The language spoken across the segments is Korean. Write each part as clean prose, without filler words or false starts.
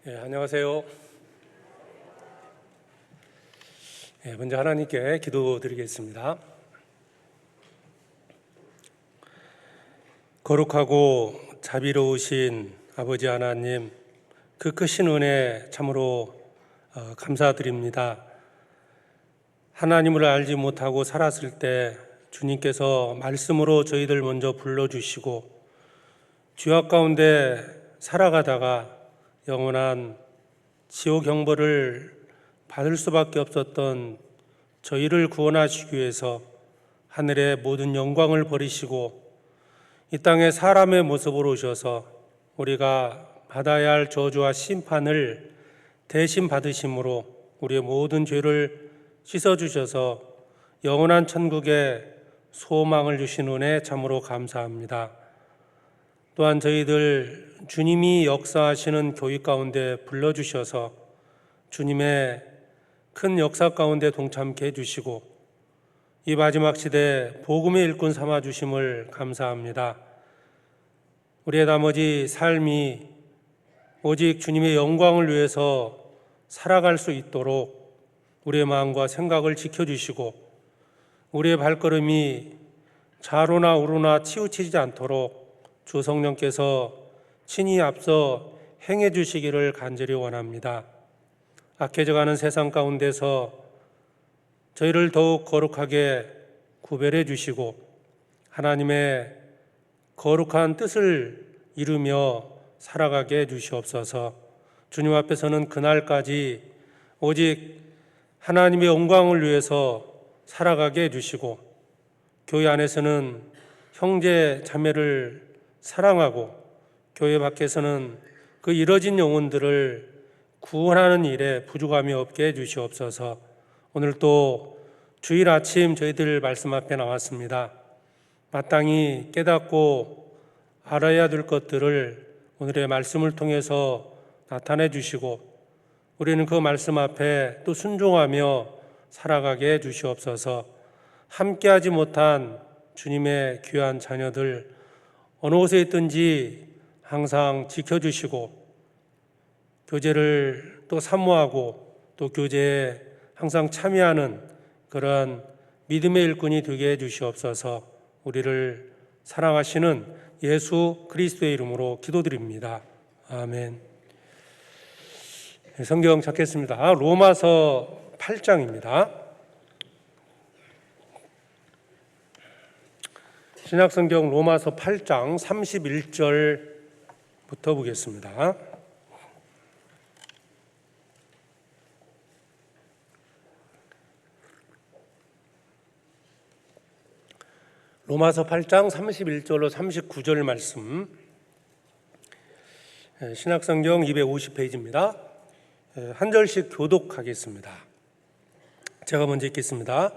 안녕하세요. 먼저 하나님께 기도드리겠습니다. 거룩하고 자비로우신 아버지 하나님, 그 크신 은혜 참으로 감사드립니다. 하나님을 알지 못하고 살았을 때 주님께서 말씀으로 저희들 먼저 불러주시고 죄악 가운데 살아가다가 영원한 지옥 형벌을 받을 수밖에 없었던 저희를 구원하시기 위해서 하늘의 모든 영광을 버리시고 이 땅에 사람의 모습으로 오셔서 우리가 받아야 할 저주와 심판을 대신 받으심으로 우리의 모든 죄를 씻어주셔서 영원한 천국에 소망을 주신 은혜 참으로 감사합니다. 또한 저희들 주님이 역사하시는 교회 가운데 불러주셔서 주님의 큰 역사 가운데 동참케 해주시고 이 마지막 시대 복음의 일꾼 삼아주심을 감사합니다. 우리의 나머지 삶이 오직 주님의 영광을 위해서 살아갈 수 있도록 우리의 마음과 생각을 지켜주시고 우리의 발걸음이 좌로나 우로나 치우치지 않도록 주 성령께서 친히 앞서 행해 주시기를 간절히 원합니다. 악해져가는 세상 가운데서 저희를 더욱 거룩하게 구별해 주시고 하나님의 거룩한 뜻을 이루며 살아가게 해 주시옵소서. 주님 앞에서는 그날까지 오직 하나님의 영광을 위해서 살아가게 해 주시고 교회 안에서는 형제 자매를 사랑하고 교회 밖에서는 그 잃어진 영혼들을 구원하는 일에 부족함이 없게 해주시옵소서. 오늘 또 주일 아침 저희들 말씀 앞에 나왔습니다. 마땅히 깨닫고 알아야 될 것들을 오늘의 말씀을 통해서 나타내 주시고 우리는 그 말씀 앞에 또 순종하며 살아가게 해주시옵소서. 함께하지 못한 주님의 귀한 자녀들 어느 곳에 있든지 항상 지켜주시고 교제를 또 사모하고 또 교제에 항상 참여하는 그런 믿음의 일꾼이 되게 해주시옵소서. 우리를 사랑하시는 예수 그리스도의 이름으로 기도드립니다. 아멘. 성경 찾겠습니다. 로마서 8장입니다. 신약성경 로마서 8장 31절부터 보겠습니다. 로마서 8장 31절로 39절 말씀, 신약성경 250페이지입니다. 한 절씩 교독하겠습니다. 제가 먼저 읽겠습니다.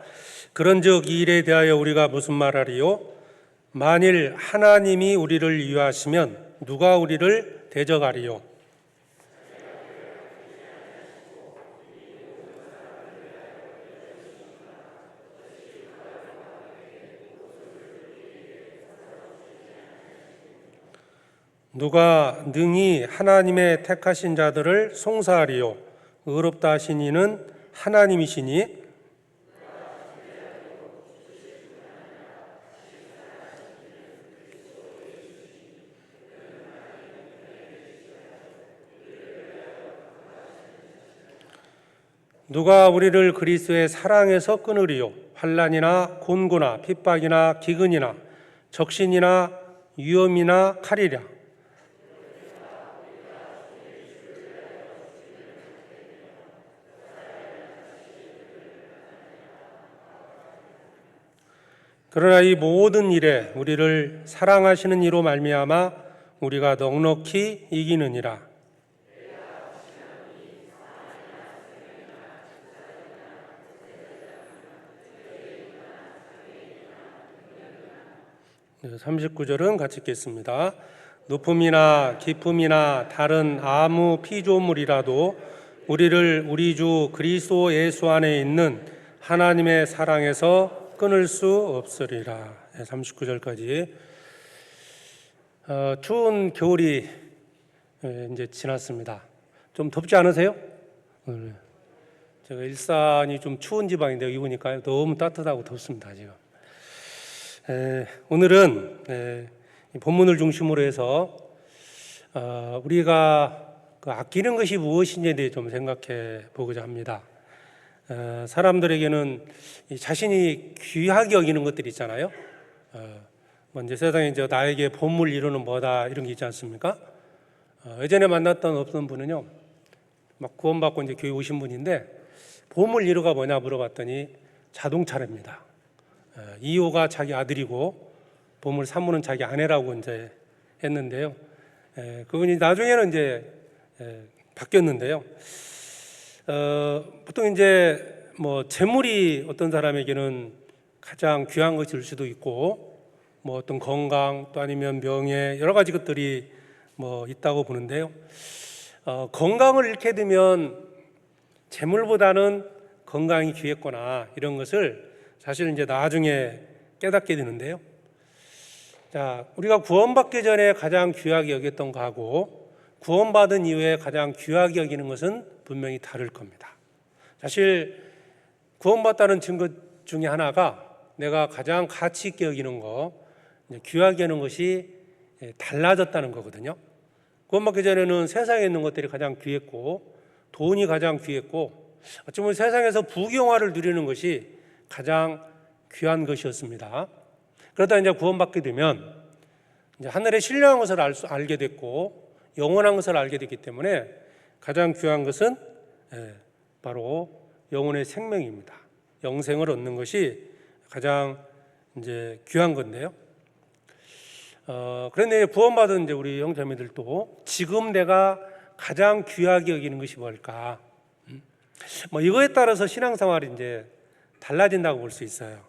그런즉 이 일에 대하여 우리가 무슨 말하리요? 만일 하나님이 우리를 위하시면 누가 우리를 대적하리요? 누가 능히 하나님의 택하신 자들을 송사하리요? 의롭다 하신 이는 하나님이시니 누가 우리를 그리스도의 사랑에서 끊으리요? 환난이나 곤고나 핍박이나 기근이나 적신이나 위험이나 칼이랴. 그러나 이 모든 일에 우리를 사랑하시는 이로 말미암아 우리가 넉넉히 이기느니라. 네, 39절은 같이 읽겠습니다. 높음이나 깊음이나 다른 아무 피조물이라도 우리를 우리 주 그리스도 예수 안에 있는 하나님의 사랑에서 끊을 수 없으리라. 39절까지. 추운 겨울이 이제 지났습니다. 좀 덥지 않으세요? 오늘 제가 일산이 좀 추운 지방인데 여기 보니까 너무 따뜻하고 덥습니다 지금. 오늘은 이 본문을 중심으로 해서 우리가 그 아끼는 것이 무엇인지에 대해 좀 생각해 보고자 합니다. 사람들에게는 자신이 귀하게 여기는 것들이 있잖아요. 먼저 세상에 이제 나에게 본물 이루는 뭐다 이런 게 있지 않습니까? 예전에 만났던 어떤 분은요, 막 구원받고 이제 교회 오신 분인데 보물 1호가 뭐냐 물어봤더니 자동차랍니다. 2호가 자기 아들이고 보물 3호는 자기 아내라고 이제 했는데요. 그분이 나중에는 이제 바뀌었는데요. 보통 이제 뭐 재물이 어떤 사람에게는 가장 귀한 것일 수도 있고, 뭐 어떤 건강 또 아니면 명예 여러 가지 것들이 뭐 있다고 보는데요. 건강을 잃게 되면 재물보다는 건강이 귀했거나 이런 것을 사실 이제 나중에 깨닫게 되는데요. 자, 우리가 구원받기 전에 가장 귀하게 여겼던 거하고 구원받은 이후에 가장 귀하게 여기는 것은 분명히 다를 겁니다. 사실 구원받다는 증거 중에 하나가 내가 가장 가치 있게 여기는 거, 귀하게 여기는 것이 달라졌다는 거거든요. 구원받기 전에는 세상에 있는 것들이 가장 귀했고 돈이 가장 귀했고 어쩌면 세상에서 부귀영화를 누리는 것이 가장 귀한 것이었습니다. 그러다 이제 구원받게 되면 이제 하늘의 신령한 것을 알게 됐고 영원한 것을 알게 됐기 때문에 가장 귀한 것은 바로 영혼의 생명입니다. 영생을 얻는 것이 가장 이제 귀한 건데요. 그런데 구원받은 이제 우리 형제님들도 지금 내가 가장 귀하게 여기는 것이 뭘까? 뭐 이거에 따라서 신앙생활이 이제 달라진다고 볼 수 있어요.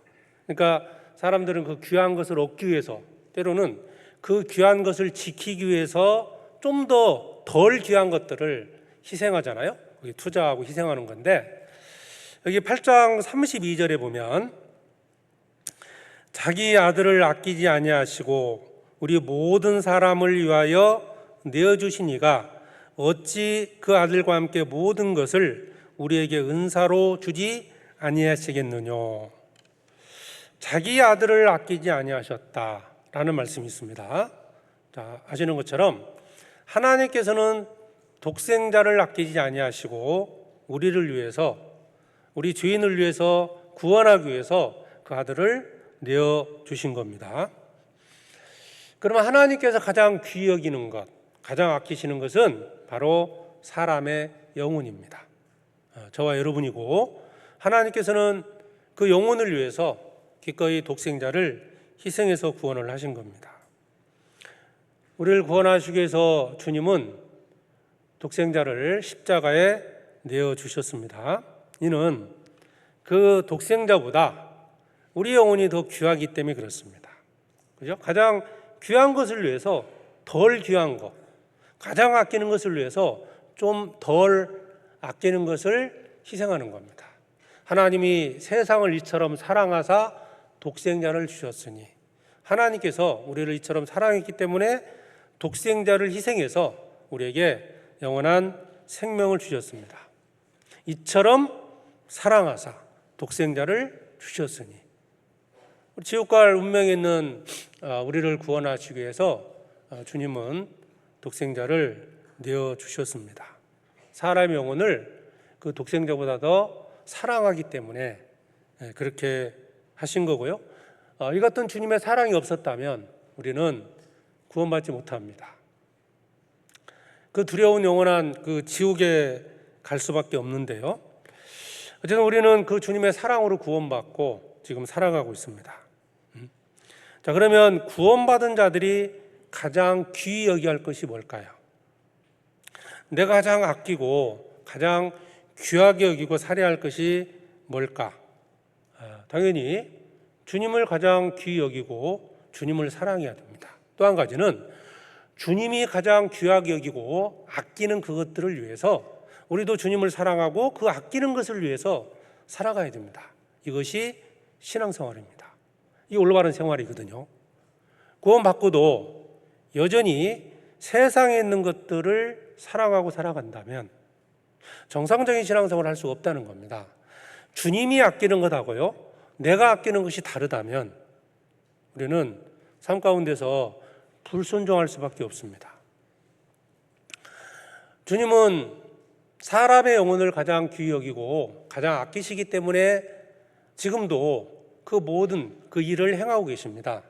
그러니까 사람들은 그 귀한 것을 얻기 위해서 때로는 그 귀한 것을 지키기 위해서 좀 더 덜 귀한 것들을 희생하잖아요. 거기 투자하고 희생하는 건데 여기 8장 32절에 보면 자기 아들을 아끼지 아니하시고 우리 모든 사람을 위하여 내어주신 이가 어찌 그 아들과 함께 모든 것을 우리에게 은사로 주지 아니하시겠느냐. 자기 아들을 아끼지 아니하셨다라는 말씀이 있습니다. 자, 아시는 것처럼 하나님께서는 독생자를 아끼지 아니하시고 우리를 위해서, 우리 죄인을 위해서 구원하기 위해서 그 아들을 내어주신 겁니다. 그러면 하나님께서 가장 귀히 여기는 것, 가장 아끼시는 것은 바로 사람의 영혼입니다. 저와 여러분이고 하나님께서는 그 영혼을 위해서 기꺼이 독생자를 희생해서 구원을 하신 겁니다. 우리를 구원하시기 위해서 주님은 독생자를 십자가에 내어주셨습니다. 이는 그 독생자보다 우리 영혼이 더 귀하기 때문에 그렇습니다. 그죠? 가장 귀한 것을 위해서 덜 귀한 것, 가장 아끼는 것을 위해서 좀 덜 아끼는 것을 희생하는 겁니다. 하나님이 세상을 이처럼 사랑하사 독생자를 주셨으니 하나님께서 우리를 이처럼 사랑했기 때문에 독생자를 희생해서 우리에게 영원한 생명을 주셨습니다. 이처럼 사랑하사 독생자를 주셨으니 지옥과 운명에 있는 우리를 구원하시기 위해서 주님은 독생자를 내어주셨습니다. 사람의 영혼을 그 독생자보다 더 사랑하기 때문에 그렇게 하신 거고요. 이 같은 주님의 사랑이 없었다면 우리는 구원받지 못합니다. 그 두려운 영원한 그 지옥에 갈 수밖에 없는데요. 어쨌든 우리는 그 주님의 사랑으로 구원받고 지금 살아가고 있습니다. 자, 그러면 구원받은 자들이 가장 귀히 여겨야 할 것이 뭘까요? 내가 가장 아끼고 가장 귀하게 여기고 살아야 할 것이 뭘까? 당연히 주님을 가장 귀히 여기고 주님을 사랑해야 됩니다. 또 한 가지는 주님이 가장 귀하게 여기고 아끼는 그것들을 위해서 우리도 주님을 사랑하고 그 아끼는 것을 위해서 살아가야 됩니다. 이것이 신앙생활입니다. 이게 올바른 생활이거든요. 구원받고도 여전히 세상에 있는 것들을 사랑하고 살아간다면 정상적인 신앙생활을 할 수가 없다는 겁니다. 주님이 아끼는 것하고요, 내가 아끼는 것이 다르다면 우리는 삶 가운데서 불순종할 수밖에 없습니다. 주님은 사람의 영혼을 가장 귀히 여기고 가장 아끼시기 때문에 지금도 그 모든 그 일을 행하고 계십니다.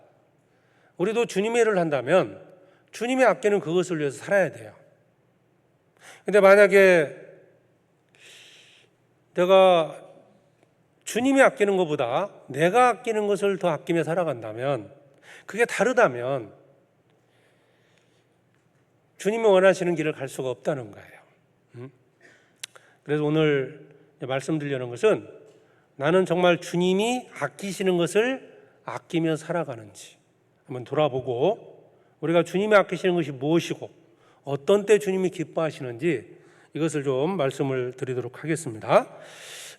우리도 주님의 일을 한다면 주님이 아끼는 그것을 위해서 살아야 돼요. 근데 만약에 내가 주님이 아끼는 것보다 내가 아끼는 것을 더 아끼며 살아간다면, 그게 다르다면 주님이 원하시는 길을 갈 수가 없다는 거예요. 그래서 오늘 말씀드리려는 것은, 나는 정말 주님이 아끼시는 것을 아끼며 살아가는지 한번 돌아보고, 우리가 주님이 아끼시는 것이 무엇이고 어떤 때 주님이 기뻐하시는지 이것을 좀 말씀을 드리도록 하겠습니다.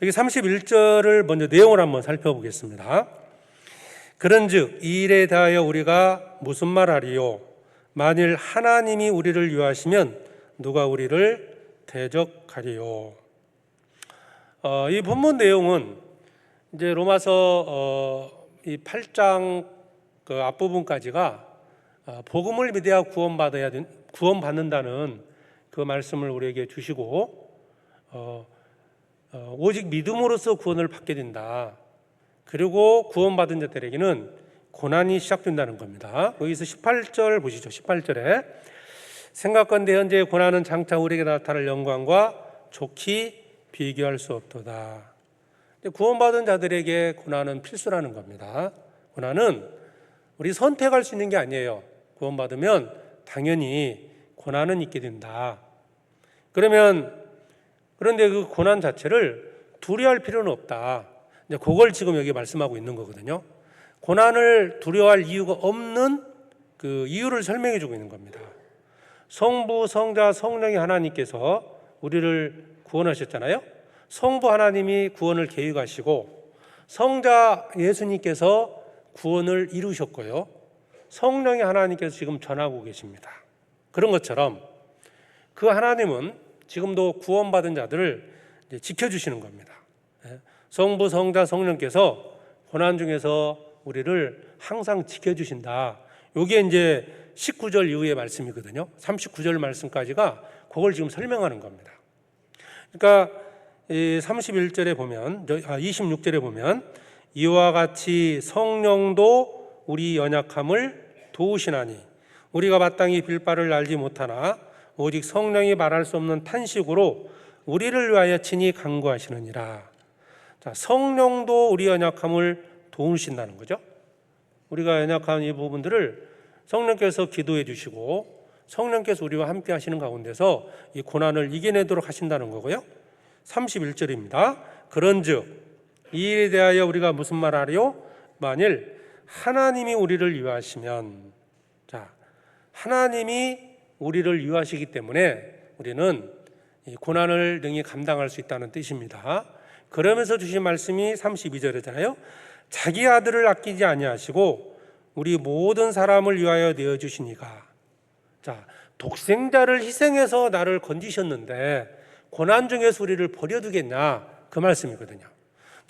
여기 31절을 먼저 내용을 한번 살펴보겠습니다. 그런즉 이 일에 대하여 우리가 무슨 말하리요? 만일 하나님이 우리를 위하시면 누가 우리를 대적하리요? 이 본문 내용은 이제 로마서 이 8장 그 앞부분까지가 복음을 믿어야 구원받는다는 그 말씀을 우리에게 주시고, 오직 믿음으로써 구원을 받게 된다. 그리고 구원받은 자들에게는 고난이 시작된다는 겁니다. 여기서 18절 보시죠. 18절에 생각건대 현재의 고난은 장차 우리에게 나타날 영광과 좋게 비교할 수 없도다. 구원받은 자들에게 고난은 필수라는 겁니다. 고난은 우리 선택할 수 있는 게 아니에요. 구원받으면 당연히 고난은 있게 된다. 그런데 그 고난 자체를 두려워할 필요는 없다. 이제 그걸 지금 여기 말씀하고 있는 거거든요. 고난을 두려워할 이유가 없는 그 이유를 설명해 주고 있는 겁니다. 성부, 성자, 성령이 하나님께서 우리를 구원하셨잖아요. 성부 하나님이 구원을 계획하시고, 성자 예수님께서 구원을 이루셨고요, 성령이 하나님께서 지금 전하고 계십니다. 그런 것처럼 그 하나님은 지금도 구원받은 자들을 지켜주시는 겁니다. 성부, 성자, 성령께서 고난 중에서 우리를 항상 지켜주신다. 이게 이제 19절 이후의 말씀이거든요. 39절 말씀까지가 그걸 지금 설명하는 겁니다. 그러니까 31절에 보면, 26절에 보면 이와 같이 성령도 우리 연약함을 도우시나니 우리가 마땅히 빌 바를 알지 못하나 오직 성령이 말할 수 없는 탄식으로 우리를 위하여 친히 간구하시느니라. 자, 성령도 우리 연약함을 도우신다는 거죠. 우리가 연약한 이 부분들을 성령께서 기도해 주시고 성령께서 우리와 함께 하시는 가운데서 이 고난을 이겨내도록 하신다는 거고요. 31절입니다. 그런즉 이 일에 대하여 우리가 무슨 말하리요? 만일 하나님이 우리를 위하시면, 자, 하나님이 우리를 위하시기 때문에 우리는 이 고난을 능히 감당할 수 있다는 뜻입니다. 그러면서 주신 말씀이 32절이잖아요. 자기 아들을 아끼지 아니하시고 우리 모든 사람을 위하여 내어주시니가. 자, 독생자를 희생해서 나를 건지셨는데 고난 중에서 우리를 버려두겠냐, 그 말씀이거든요.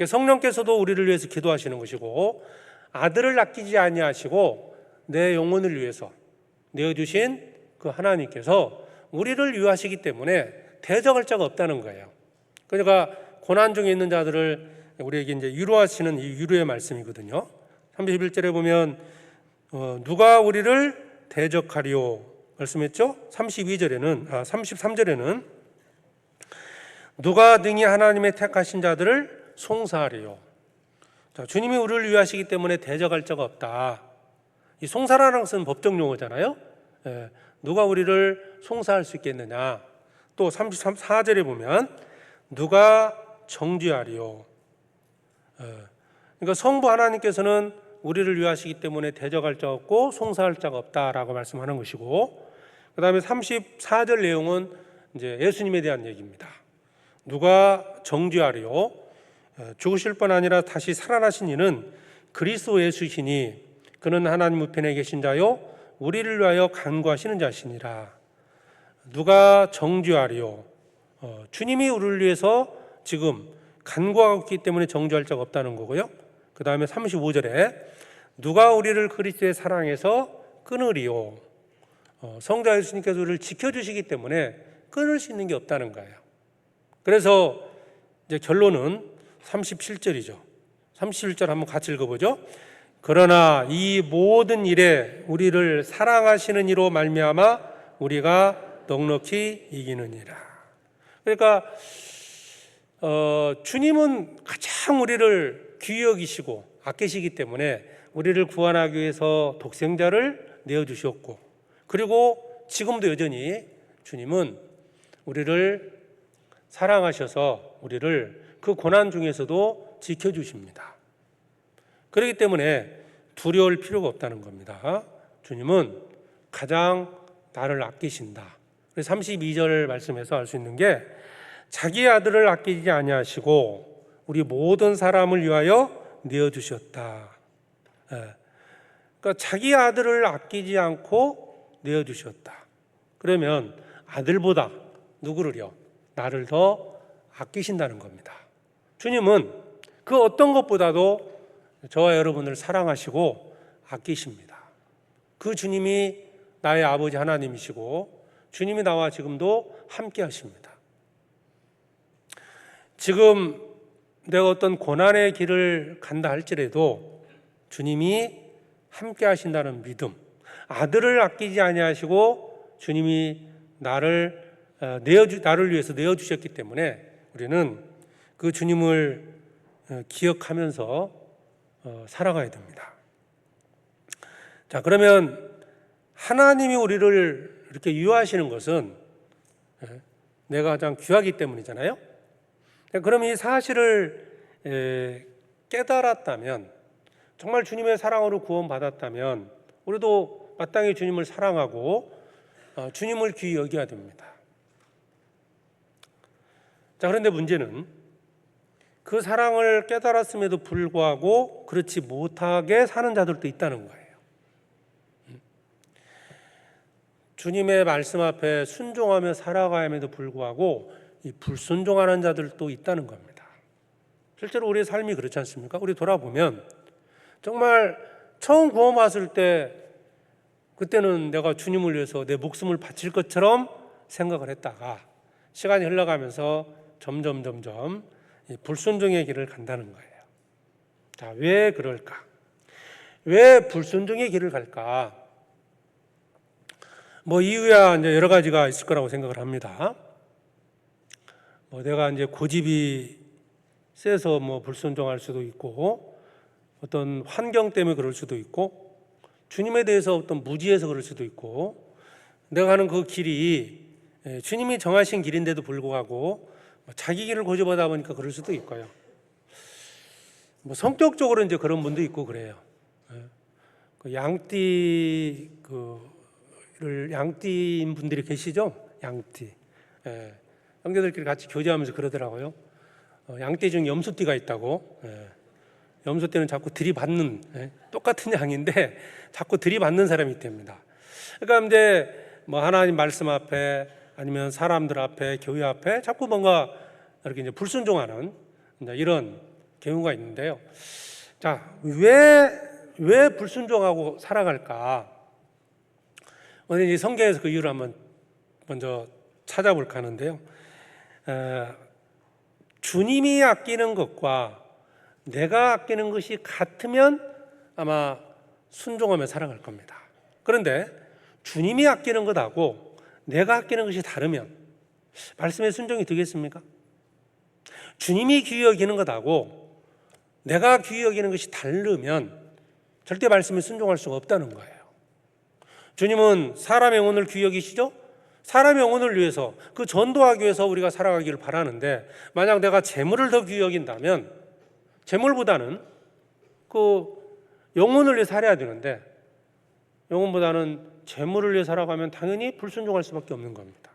성령께서도 우리를 위해서 기도하시는 것이고, 아들을 아끼지 아니하시고 내 영혼을 위해서 내어주신 그 하나님께서 우리를 위하시기 때문에 대적할 자가 없다는 거예요. 그러니까 고난 중에 있는 자들을 우리에게 이제 위로하시는 이 위로의 말씀이거든요. 31절에 보면 누가 우리를 대적하리요 말씀했죠. 33절에는 누가 능히 하나님의 택하신 자들을 송사하리요. 자, 주님이 우리를 위하시기 때문에 대적할 자가 없다. 이 송사라는 것은 법정 용어잖아요. 누가 우리를 송사할 수 있겠느냐. 또 34절에 보면 누가 정죄하리요. 그러니까 성부 하나님께서는 우리를 위하시기 때문에 대적할 자 없고 송사할 자가 없다라고 말씀하는 것이고, 그 다음에 34절 내용은 이제 예수님에 대한 얘기입니다. 누가 정죄하리요? 죽으실 뿐 아니라 다시 살아나신 이는 그리스도 예수시니 그는 하나님 우편에 계신 자요 우리를 위하여 간구하시는 자시니라. 누가 정죄하리요? 주님이 우리를 위해서 지금 간구하고 있기 때문에 정죄할 자가 없다는 거고요. 그 다음에 35절에 누가 우리를 그리스도의 사랑에서 끊으리요. 성자 예수님께서 우리를 지켜주시기 때문에 끊을 수 있는 게 없다는 거예요. 그래서 이제 결론은 37절이죠. 37절 한번 같이 읽어보죠. 그러나 이 모든 일에 우리를 사랑하시는 이로 말미암아 우리가 넉넉히 이기느니라. 그러니까 주님은 가장 우리를 귀히 여기시고 아끼시기 때문에 우리를 구원하기 위해서 독생자를 내어주셨고, 그리고 지금도 여전히 주님은 우리를 사랑하셔서 우리를 그 고난 중에서도 지켜주십니다. 그렇기 때문에 두려울 필요가 없다는 겁니다. 주님은 가장 나를 아끼신다. 32절 말씀에서 알 수 있는 게 자기 아들을 아끼지 아니하시고 우리 모든 사람을 위하여 내어주셨다. 그러니까 자기 아들을 아끼지 않고 내어주셨다. 그러면 아들보다 누구를요? 나를 더 아끼신다는 겁니다. 주님은 그 어떤 것보다도 저와 여러분을 사랑하시고 아끼십니다. 그 주님이 나의 아버지 하나님이시고 주님이 나와 지금도 함께 하십니다. 지금 내가 어떤 고난의 길을 간다 할지라도 주님이 함께 하신다는 믿음, 아들을 아끼지 아니하시고 주님이 나를 위해서 내어주셨기 때문에 우리는 그 주님을 기억하면서 살아가야 됩니다. 자, 그러면 하나님이 우리를 이렇게 유하시는 것은 내가 가장 귀하기 때문이잖아요. 그러면 이 사실을 깨달았다면, 정말 주님의 사랑으로 구원받았다면 우리도 마땅히 주님을 사랑하고 주님을 귀히 여겨야 됩니다. 자, 그런데 문제는 그 사랑을 깨달았음에도 불구하고 그렇지 못하게 사는 자들도 있다는 거예요. 주님의 말씀 앞에 순종하며 살아감에도 불구하고 이 불순종하는 자들도 있다는 겁니다. 실제로 우리의 삶이 그렇지 않습니까? 우리 돌아보면 정말 처음 구원받을 때 그때는 내가 주님을 위해서 내 목숨을 바칠 것처럼 생각을 했다가 시간이 흘러가면서 점점 이 불순종의 길을 간다는 거예요. 자, 왜 그럴까? 왜 불순종의 길을 갈까? 이유야 이제 여러 가지가 있을 거라고 생각을 합니다. 내가 이제 고집이 세서 불순종할 수도 있고, 어떤 환경 때문에 그럴 수도 있고, 주님에 대해서 어떤 무지해서 그럴 수도 있고, 내가 가는 그 길이 주님이 정하신 길인데도 불구하고 자기 길을 고집하다 보니까 그럴 수도 있고요. 성격적으로 이제 그런 분도 있고 그래요. 양띠인 분들이 계시죠? 양띠. 형제들끼리 같이 교제하면서 그러더라고요. 양띠 중에 염소띠가 있다고. 염소띠는 자꾸 들이받는, 똑같은 양인데 자꾸 들이받는 사람이 있답니다. 그러니까 이제 하나님 말씀 앞에 아니면 사람들 앞에, 교회 앞에 자꾸 뭔가 이렇게 이제 불순종하는 이런 경우가 있는데요. 자, 왜 불순종하고 살아갈까? 오늘 이제 성경에서 그 이유를 한번 먼저 찾아볼까 하는데요. 주님이 아끼는 것과 내가 아끼는 것이 같으면 아마 순종하며 살아갈 겁니다. 그런데 주님이 아끼는 것하고 내가 아끼는 것이 다르면 말씀에 순종이 되겠습니까? 주님이 귀히 여기는 것하고 내가 귀히 여기는 것이 다르면 절대 말씀에 순종할 수가 없다는 거예요. 주님은 사람의 영혼을 귀히 여기시죠? 사람의 영혼을 위해서, 그 전도하기 위해서 우리가 살아가기를 바라는데, 만약 내가 재물을 더 귀히 여긴다면 재물보다는 그 영혼을 위해 살아야 되는데, 영혼보다는 재물을 위해 살아가면 당연히 불순종할 수밖에 없는 겁니다.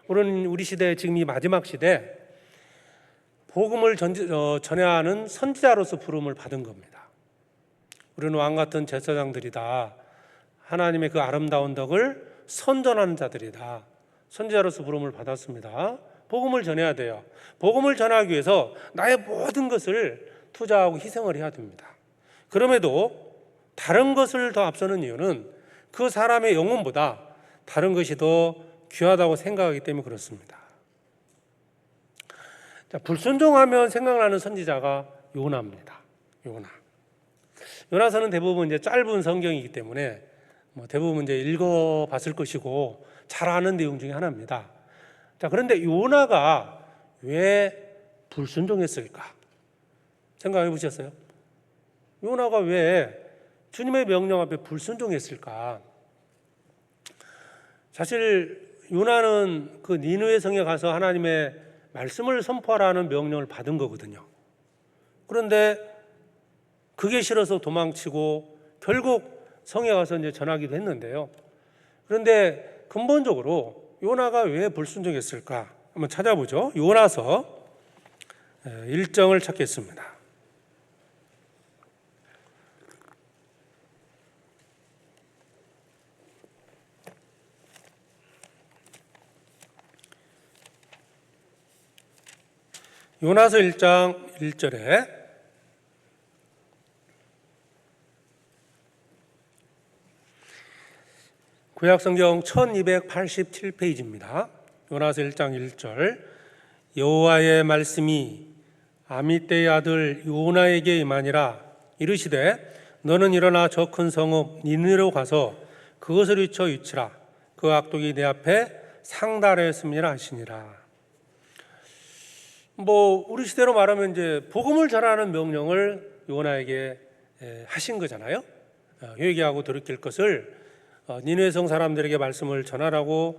우리 시대, 지금 이 마지막 시대, 복음을 전해야 하는 선지자로서 부름을 받은 겁니다. 우리는 왕같은 제사장들이다. 하나님의 그 아름다운 덕을 선전하는 자들이다. 선지자로서 부름을 받았습니다. 복음을 전해야 돼요. 복음을 전하기 위해서 나의 모든 것을 투자하고 희생을 해야 됩니다. 그럼에도 다른 것을 더 앞서는 이유는 그 사람의 영혼보다 다른 것이 더 귀하다고 생각하기 때문에 그렇습니다. 자, 불순종하면 생각나는 선지자가 요나입니다. 요나서는 대부분 이제 짧은 성경이기 때문에 대부분 이제 읽어봤을 것이고 잘 아는 내용 중에 하나입니다. 자, 그런데 요나가 왜 불순종했을까? 생각해 보셨어요? 요나가 왜 주님의 명령 앞에 불순종했을까? 사실 요나는 그 니느웨 성에 가서 하나님의 말씀을 선포하라는 명령을 받은 거거든요. 그런데 그게 싫어서 도망치고 결국 성에 가서 이제 전하기도 했는데요. 그런데 근본적으로 요나가 왜 불순종했을까? 한번 찾아보죠. 요나서 1장을 찾겠습니다. 요나서 1장 1절에 구약성경 1287페이지입니다. 요나서 1장 1절 여호와의 말씀이 아미떼의 아들 요나에게 임하니라 이르시되 너는 일어나 저 큰 성읍 니느웨로 가서 그것을 위치라 그 악독이 내 앞에 상달하였음이라 하시니라. 우리 시대로 말하면 이제 복음을 전하는 명령을 요나에게 하신 거잖아요. 회개하고 돌이킬 것을 니느웨 성 사람들에게 말씀을 전하라고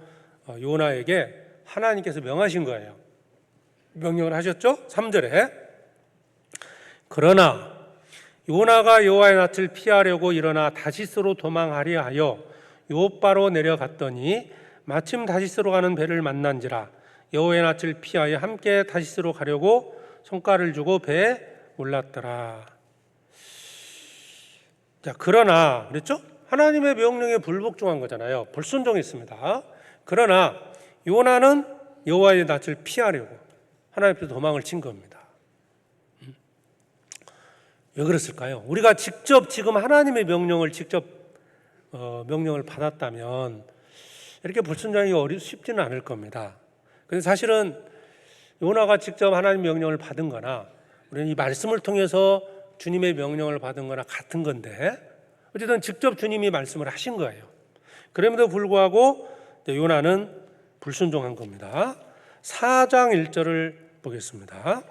요나에게 하나님께서 명하신 거예요. 명령을 하셨죠? 3절에 그러나 요나가 여호와의 낯을 피하려고 일어나 다시스로 도망하려 하여 요바로 내려갔더니 마침 다시스로 가는 배를 만난지라 여호와의 낯을 피하여 함께 다시스로 가려고 손가락을 주고 배에 올랐더라. 자, 그러나 그랬죠? 하나님의 명령에 불복종한 거잖아요. 불순종했습니다. 그러나 요나는 여호와의 낯을 피하려고 하나님 앞에서 도망을 친 겁니다. 왜 그랬을까요? 우리가 직접 지금 하나님의 명령을 명령을 받았다면 이렇게 불순종하기 쉽지는 않을 겁니다. 근데 사실은 요나가 직접 하나님 명령을 받은 거나 우리는 이 말씀을 통해서 주님의 명령을 받은 거나 같은 건데 어쨌든 직접 주님이 말씀을 하신 거예요. 그럼에도 불구하고 요나는 불순종한 겁니다. 4장 1절을 보겠습니다.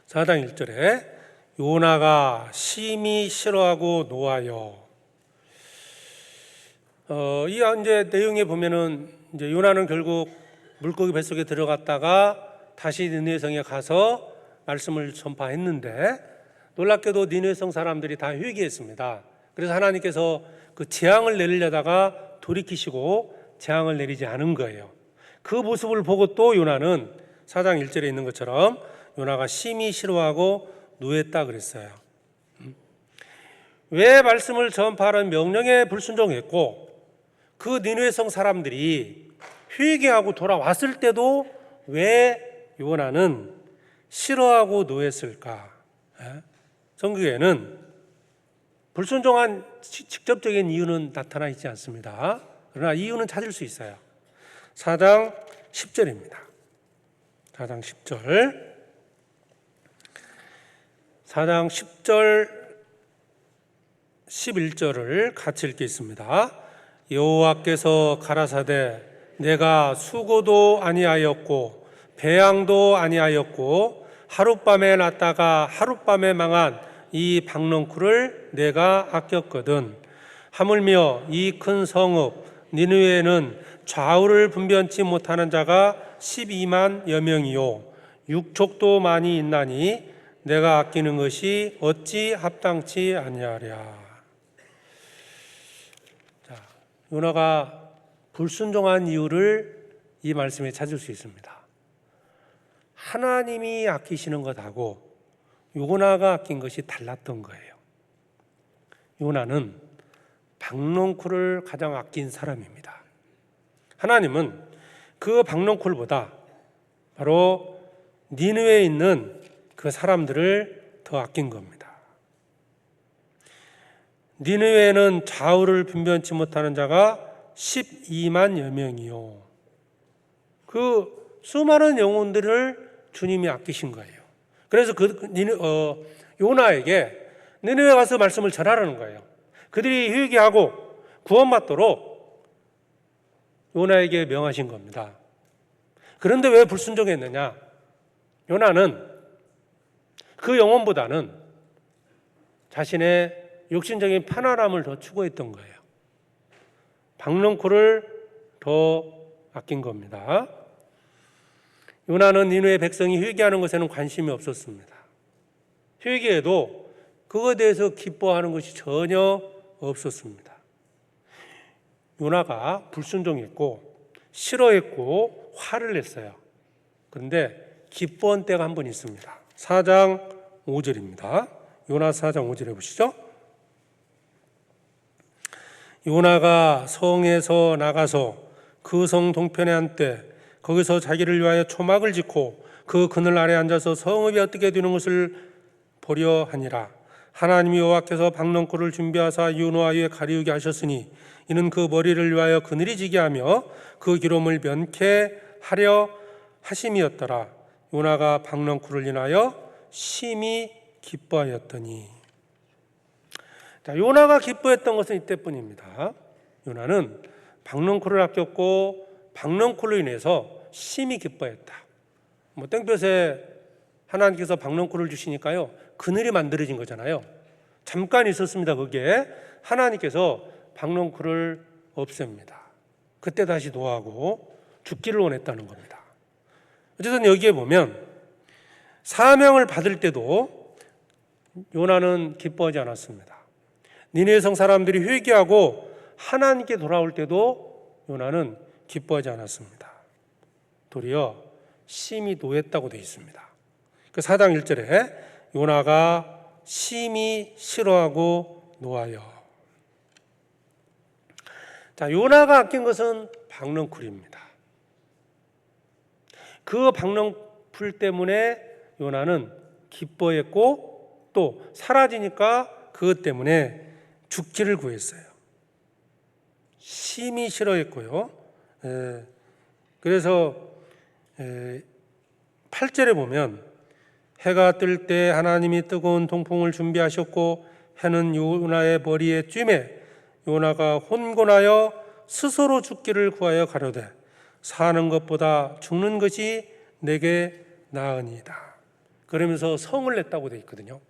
사장 1절에 요나가 심히 싫어하고 노하여 이 이제 내용에 보면은 이제 요나는 결국 물고기 뱃속에 들어갔다가 다시 니느웨 성에 가서 말씀을 전파했는데 놀랍게도 니느웨 성 사람들이 다 회개했습니다. 그래서 하나님께서 그 재앙을 내리려다가 돌이키시고 재앙을 내리지 않은 거예요. 그 모습을 보고 또 요나는 4장 1절에 있는 것처럼 요나가 심히 싫어하고 노했다 그랬어요. 왜 말씀을 전파하는 명령에 불순종했고 그 니느웨 성 사람들이 회개하고 돌아왔을 때도 왜 요나는 싫어하고 노했을까? 성경에는 불순종한 직접적인 이유는 나타나 있지 않습니다. 그러나 이유는 찾을 수 있어요. 4장 10절입니다. 4장 10절 4장 10절 11절을 같이 읽겠습니다. 여호와께서 가라사대 내가 수고도 아니하였고 배양도 아니하였고 하룻밤에 났다가 하룻밤에 망한 이 박넝쿨을 내가 아꼈거든. 하물며 이 큰 성읍 니느웨에는 좌우를 분변치 못하는 자가 12만여 명이요 육족도 많이 있나니 내가 아끼는 것이 어찌 합당치 아니하랴. 자, 요나가 불순종한 이유를 이 말씀에 찾을 수 있습니다. 하나님이 아끼시는 것하고 요나가 아낀 것이 달랐던 거예요. 요나는 박농쿨을 가장 아낀 사람입니다. 하나님은 그 박농쿨보다 바로 니느웨에 있는 그 사람들을 더 아낀 겁니다. 니느웨에는 좌우를 분변치 못하는 자가 12만여 명이요. 그 수많은 영혼들을 주님이 아끼신 거예요. 그래서 요나에게 니느웨 가서 말씀을 전하라는 거예요. 그들이 회개하고 구원받도록 요나에게 명하신 겁니다. 그런데 왜 불순종했느냐? 요나는 그 영혼보다는 자신의 육신적인 편안함을 더 추구했던 거예요. 박농쿨을 더 아낀 겁니다. 요나는 니느웨 백성이 회개하는 것에는 관심이 없었습니다. 회개해도 그것에 대해서 기뻐하는 것이 전혀 없었습니다. 요나가 불순종했고 싫어했고 화를 냈어요. 그런데 기뻐한 때가 한 번 있습니다. 4장 5절입니다. 요나 4장 5절에 보시죠. 요나가 성에서 나가서 그 성 동편에 한때 거기서 자기를 위하여 초막을 짓고 그 그늘 아래 앉아서 성읍이 어떻게 되는 것을 보려 하니라. 하나님이 여호와께서 박농쿨을 준비하사 요나 위에 가리우게 하셨으니 이는 그 머리를 위하여 그늘이 지게 하며 그 기름을 면케하려 하심이었더라. 요나가 박농쿨을 인하여 심히 기뻐하였더니. 자, 요나가 기뻐했던 것은 이때뿐입니다. 요나는 박농쿨을 아꼈고 박농쿨로 인해서 심히 기뻐했다. 땡볕에 하나님께서 박농쿨을 주시니까요, 그늘이 만들어진 거잖아요. 잠깐 있었습니다. 거기에 하나님께서 박농쿨을 없앱니다. 그때 다시 노하고 죽기를 원했다는 겁니다. 어쨌든 여기에 보면 사명을 받을 때도 요나는 기뻐하지 않았습니다. 니느웨 성 사람들이 회개하고 하나님께 돌아올 때도 요나는 기뻐하지 않았습니다. 도리어 심히 노했다고 되어 있습니다. 그 4장 1절에 요나가 심히 싫어하고 노하여. 자, 요나가 아낀 것은 박농쿨입니다. 그 박농쿨 때문에 요나는 기뻐했고 또 사라지니까 그것 때문에 죽기를 구했어요. 심히 싫어했고요. 그래서 8절에 보면 해가 뜰 때 하나님이 뜨거운 동풍을 준비하셨고 해는 요나의 머리에 쬐매 요나가 혼곤하여 스스로 죽기를 구하여 가로되 사는 것보다 죽는 것이 내게 나으니이다. 그러면서 성을 냈다고 되어 있거든요.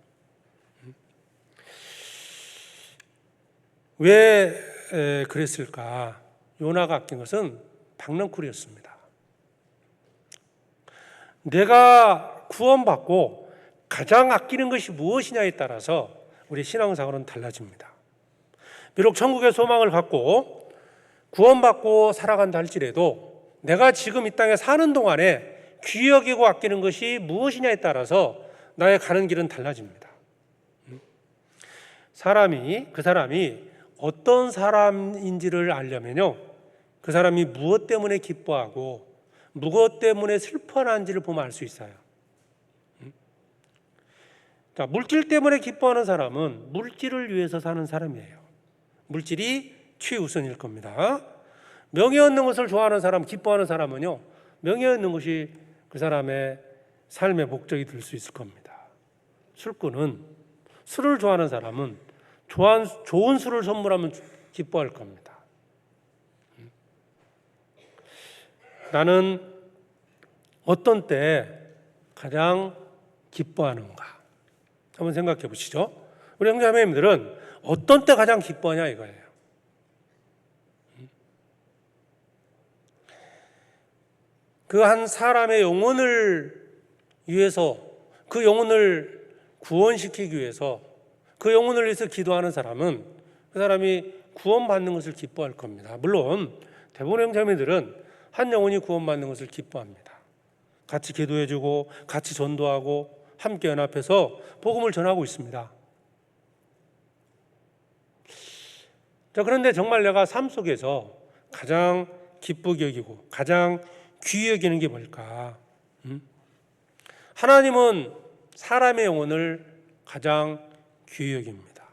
왜 그랬을까? 요나가 아낀 것은 박농쿨이었습니다. 내가 구원받고 가장 아끼는 것이 무엇이냐에 따라서 우리 신앙생활은 달라집니다. 비록 천국의 소망을 갖고 구원받고 살아간다 할지라도 내가 지금 이 땅에 사는 동안에 귀히 여기고 아끼는 것이 무엇이냐에 따라서 나의 가는 길은 달라집니다. 그 사람이 어떤 사람인지를 알려면요, 그 사람이 무엇 때문에 기뻐하고 무엇 때문에 슬퍼하는지를 보면 알 수 있어요. 자, 물질 때문에 기뻐하는 사람은 물질을 위해서 사는 사람이에요. 물질이 최우선일 겁니다. 명예 얻는 것을 좋아하는 사람, 기뻐하는 사람은요, 명예 얻는 것이 그 사람의 삶의 목적이 될 수 있을 겁니다. 술꾼은 술을 좋아하는 사람은 좋은 술을 선물하면 기뻐할 겁니다. 나는 어떤 때 가장 기뻐하는가? 한번 생각해 보시죠. 우리 형제자매님들은 어떤 때 가장 기뻐하냐 이거예요. 그 한 사람의 영혼을 위해서, 그 영혼을 구원시키기 위해서, 그 영혼을 위해서 기도하는 사람은 그 사람이 구원받는 것을 기뻐할 겁니다. 물론 대부분의 형제자매들은 한 영혼이 구원받는 것을 기뻐합니다. 같이 기도해주고 같이 전도하고 함께 연합해서 복음을 전하고 있습니다. 자, 그런데 정말 내가 삶 속에서 가장 기쁘게 여기고 가장 귀히 여기는 게 뭘까? 하나님은 사람의 영혼을 가장 귀히 여깁니다.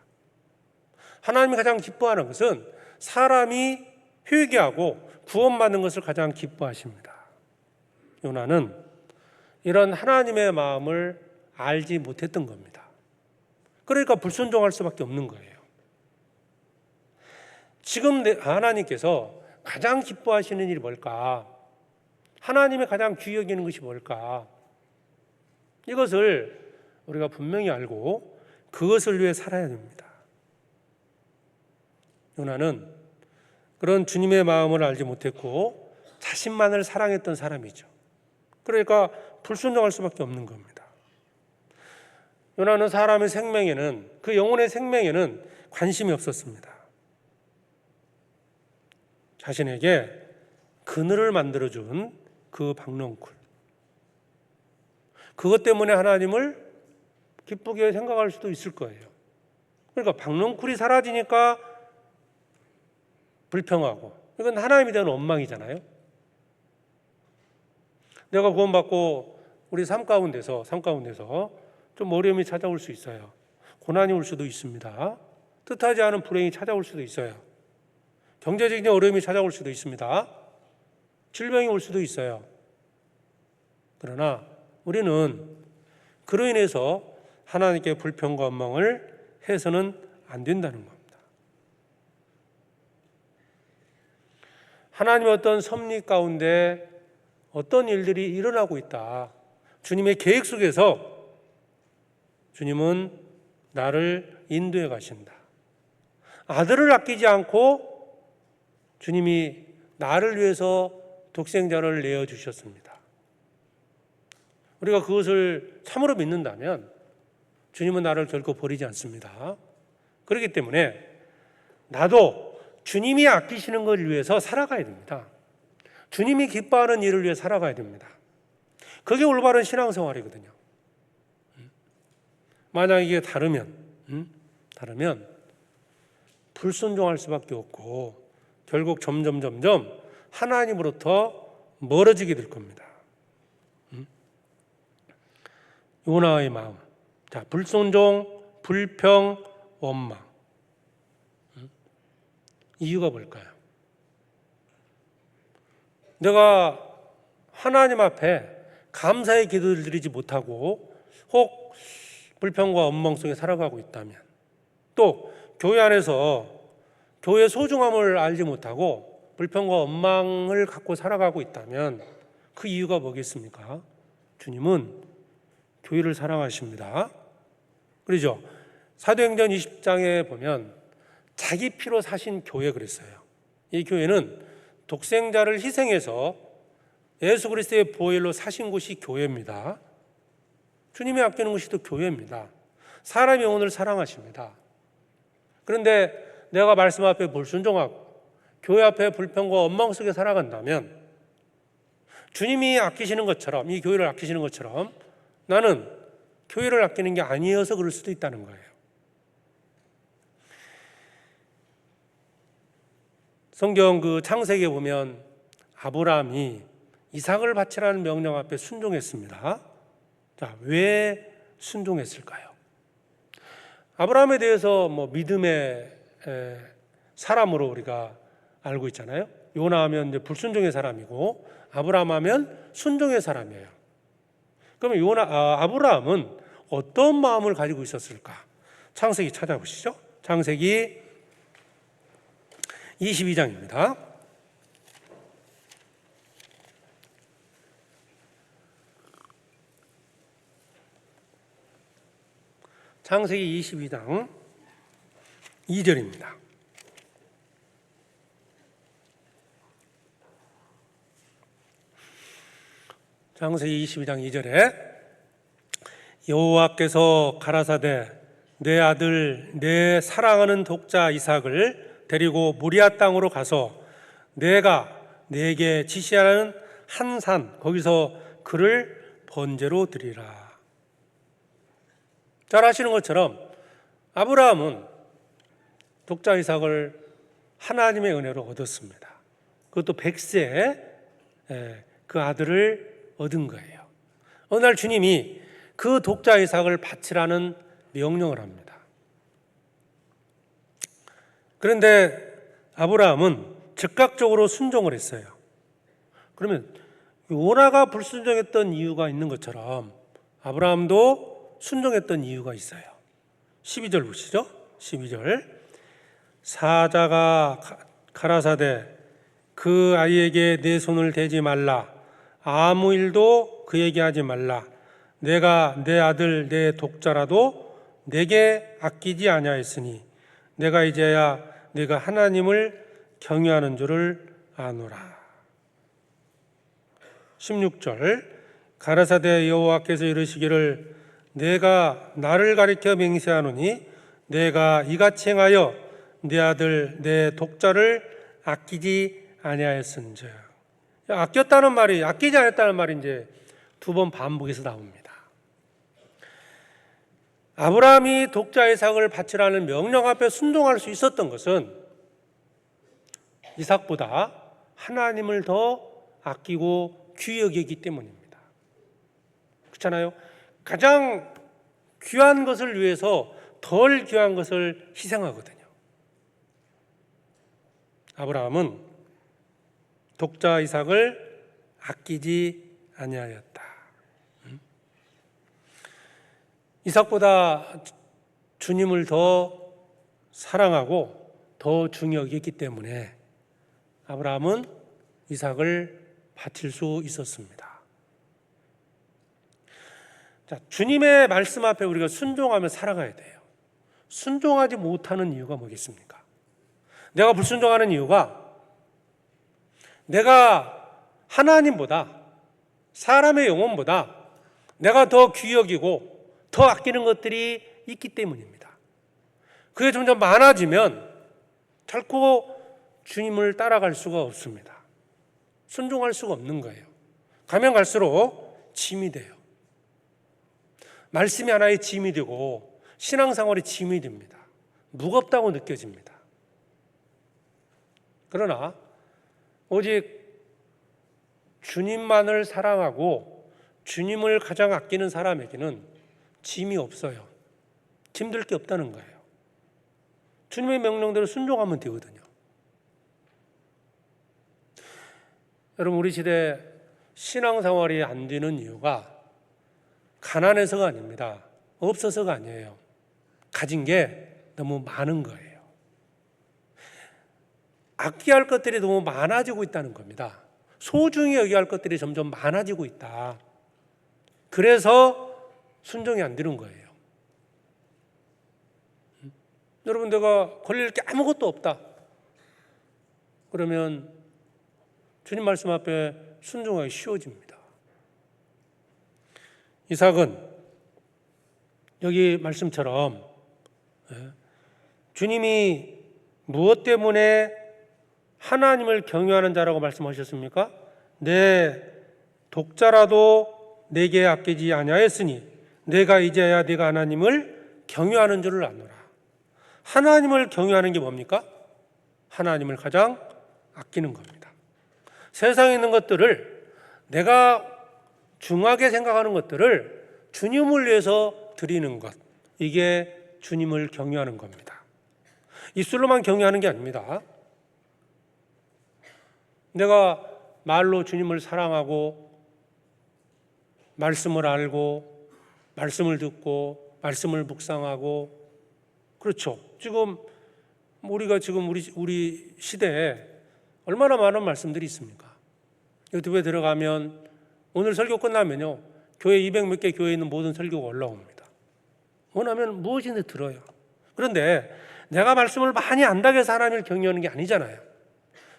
하나님이 가장 기뻐하는 것은 사람이 회개하고 구원받는 것을 가장 기뻐하십니다. 요나는 이런 하나님의 마음을 알지 못했던 겁니다. 그러니까 불순종할 수밖에 없는 거예요. 지금 하나님께서 가장 기뻐하시는 일이 뭘까? 하나님이 가장 귀히 여기는 것이 뭘까? 이것을 우리가 분명히 알고 그것을 위해 살아야 됩니다. 요나는 그런 주님의 마음을 알지 못했고 자신만을 사랑했던 사람이죠. 그러니까 불순종할 수밖에 없는 겁니다. 요나는 사람의 생명에는, 그 영혼의 생명에는 관심이 없었습니다. 자신에게 그늘을 만들어준 그 박넝쿨, 그것 때문에 하나님을 기쁘게 생각할 수도 있을 거예요. 그러니까 박넝쿨이 사라지니까 불평하고, 이건 하나님에 대한 원망이잖아요. 내가 구원받고 우리 삶 가운데서 좀 어려움이 찾아올 수 있어요. 고난이 올 수도 있습니다. 뜻하지 않은 불행이 찾아올 수도 있어요. 경제적인 어려움이 찾아올 수도 있습니다. 질병이 올 수도 있어요. 그러나 우리는 그로 인해서 하나님께 불평과 원망을 해서는 안 된다는 겁니다. 하나님의 어떤 섭리 가운데 어떤 일들이 일어나고 있다. 주님의 계획 속에서 주님은 나를 인도해 가신다. 아들을 아끼지 않고 주님이 나를 위해서 독생자를 내어주셨습니다. 우리가 그것을 참으로 믿는다면 주님은 나를 결코 버리지 않습니다. 그렇기 때문에 나도 주님이 아끼시는 것을 위해서 살아가야 됩니다. 주님이 기뻐하는 일을 위해 살아가야 됩니다. 그게 올바른 신앙생활이거든요. 만약 이게 다르면 불순종할 수밖에 없고 결국 점점 하나님으로부터 멀어지게 될 겁니다. 요나의 마음. 자, 불순종, 불평, 원망. 이유가 뭘까요? 내가 하나님 앞에 감사의 기도를 드리지 못하고 혹 불평과 원망 속에 살아가고 있다면, 또 교회 안에서 교회의 소중함을 알지 못하고 불평과 원망을 갖고 살아가고 있다면 그 이유가 뭐겠습니까? 주님은 교회를 사랑하십니다. 그렇죠? 사도행전 20장에 보면 자기 피로 사신 교회 그랬어요. 이 교회는 독생자를 희생해서 예수 그리스도의 보혈로 사신 곳이 교회입니다. 주님이 아끼는 것이 또 교회입니다. 사람의 영혼을 사랑하십니다. 그런데 내가 말씀 앞에 불순종하고 교회 앞에 불평과 원망 속에 살아간다면 주님이 아끼시는 것처럼, 이 교회를 아끼시는 것처럼 나는 교회를 아끼는 게 아니어서 그럴 수도 있다는 거예요. 성경 그 창세기에 보면 아브라함이 이삭을 바치라는 명령 앞에 순종했습니다. 자, 왜 순종했을까요? 아브라함에 대해서 믿음의 사람으로 우리가 알고 있잖아요. 요나 하면 이제 불순종의 사람이고 아브라함 하면 순종의 사람이에요. 그러면 아브라함은 어떤 마음을 가지고 있었을까? 창세기 찾아보시죠. 창세기 22장입니다. 창세기 22장 2절입니다. 창세기 22장 2절에 여호와께서 가라사대 내 아들 내 사랑하는 독자 이삭을 데리고 모리아 땅으로 가서 내가 네게 지시하는 한 산 거기서 그를 번제로 드리라. 잘 아시는 것처럼 아브라함은 독자 이삭을 하나님의 은혜로 얻었습니다. 그것도 100세에 그 아들을 얻은 거예요. 어느 날 주님이 그 독자 이삭을 바치라는 명령을 합니다. 그런데 아브라함은 즉각적으로 순종을 했어요. 그러면 요나가 불순종했던 이유가 있는 것처럼 아브라함도 순종했던 이유가 있어요. 12절 보시죠. 12절. 사자가 가라사대 그 아이에게 내 손을 대지 말라. 아무 일도 그에게 하지 말라. 내가 내 아들 내 독자라도 내게 아끼지 아니하였으니 내가 이제야 내가 하나님을 경외하는 줄을 아노라. 16절. 가라사대 여호와께서 이르시기를 내가 나를 가리켜 맹세하노니 내가 이같이 행하여 내 아들 내 독자를 아끼지 아니하였은즉. 아꼈다는 말이 아끼지 않았다는 말이 이제 두 번 반복해서 나옵니다. 아브라함이 독자 이삭을 바치라는 명령 앞에 순종할 수 있었던 것은 이삭보다 하나님을 더 아끼고 귀히 여기기 때문입니다. 그렇잖아요. 가장 귀한 것을 위해서 덜 귀한 것을 희생하거든요. 아브라함은 독자 이삭을 아끼지 아니하였다. 이삭보다 주님을 더 사랑하고 더 중요히 여겼기 때문에 아브라함은 이삭을 바칠 수 있었습니다. 자, 주님의 말씀 앞에 우리가 순종하며 살아가야 돼요. 순종하지 못하는 이유가 뭐겠습니까? 내가 불순종하는 이유가 내가 하나님보다 사람의 영혼보다 내가 더 귀히 여기고 더 아끼는 것들이 있기 때문입니다. 그게 점점 많아지면 결코 주님을 따라갈 수가 없습니다. 순종할 수가 없는 거예요. 가면 갈수록 짐이 돼요. 말씀이 하나의 짐이 되고 신앙생활이 짐이 됩니다. 무겁다고 느껴집니다. 그러나 오직 주님만을 사랑하고 주님을 가장 아끼는 사람에게는 짐이 없어요. 짐들 게 없다는 거예요. 주님의 명령대로 순종하면 되거든요. 여러분, 우리 시대 신앙생활이 안 되는 이유가 가난해서가 아닙니다. 없어서가 아니에요. 가진 게 너무 많은 거예요. 아껴야 할 것들이 너무 많아지고 있다는 겁니다. 소중히 여겨야 할 것들이 점점 많아지고 있다. 그래서 순종이 안 되는 거예요. 여러분, 내가 걸릴 게 아무것도 없다. 그러면 주님 말씀 앞에 순종하기 쉬워집니다. 이삭은 여기 말씀처럼 주님이 무엇 때문에 하나님을 경외하는 자라고 말씀하셨습니까? 내 독자라도 내게 아끼지 아니하였으니 내가 이제야 네가 하나님을 경외하는 줄을 아노라. 하나님을 경외하는 게 뭡니까? 하나님을 가장 아끼는 겁니다. 세상에 있는 것들을 내가 중하게 생각하는 것들을 주님을 위해서 드리는 것, 이게 주님을 경외하는 겁니다. 입술로만 경외하는 게 아닙니다. 내가 말로 주님을 사랑하고 말씀을 알고 말씀을 듣고 말씀을 묵상하고, 그렇죠. 지금 우리가 지금 우리 시대에 얼마나 많은 말씀들이 있습니까? 유튜브에 들어가면 오늘 설교 끝나면요, 교회 200몇 개 교회에 있는 모든 설교가 올라옵니다. 원하면 무엇이든지 들어요. 그런데 내가 말씀을 많이 안다고 해서 하나님을 경외하는 게 아니잖아요.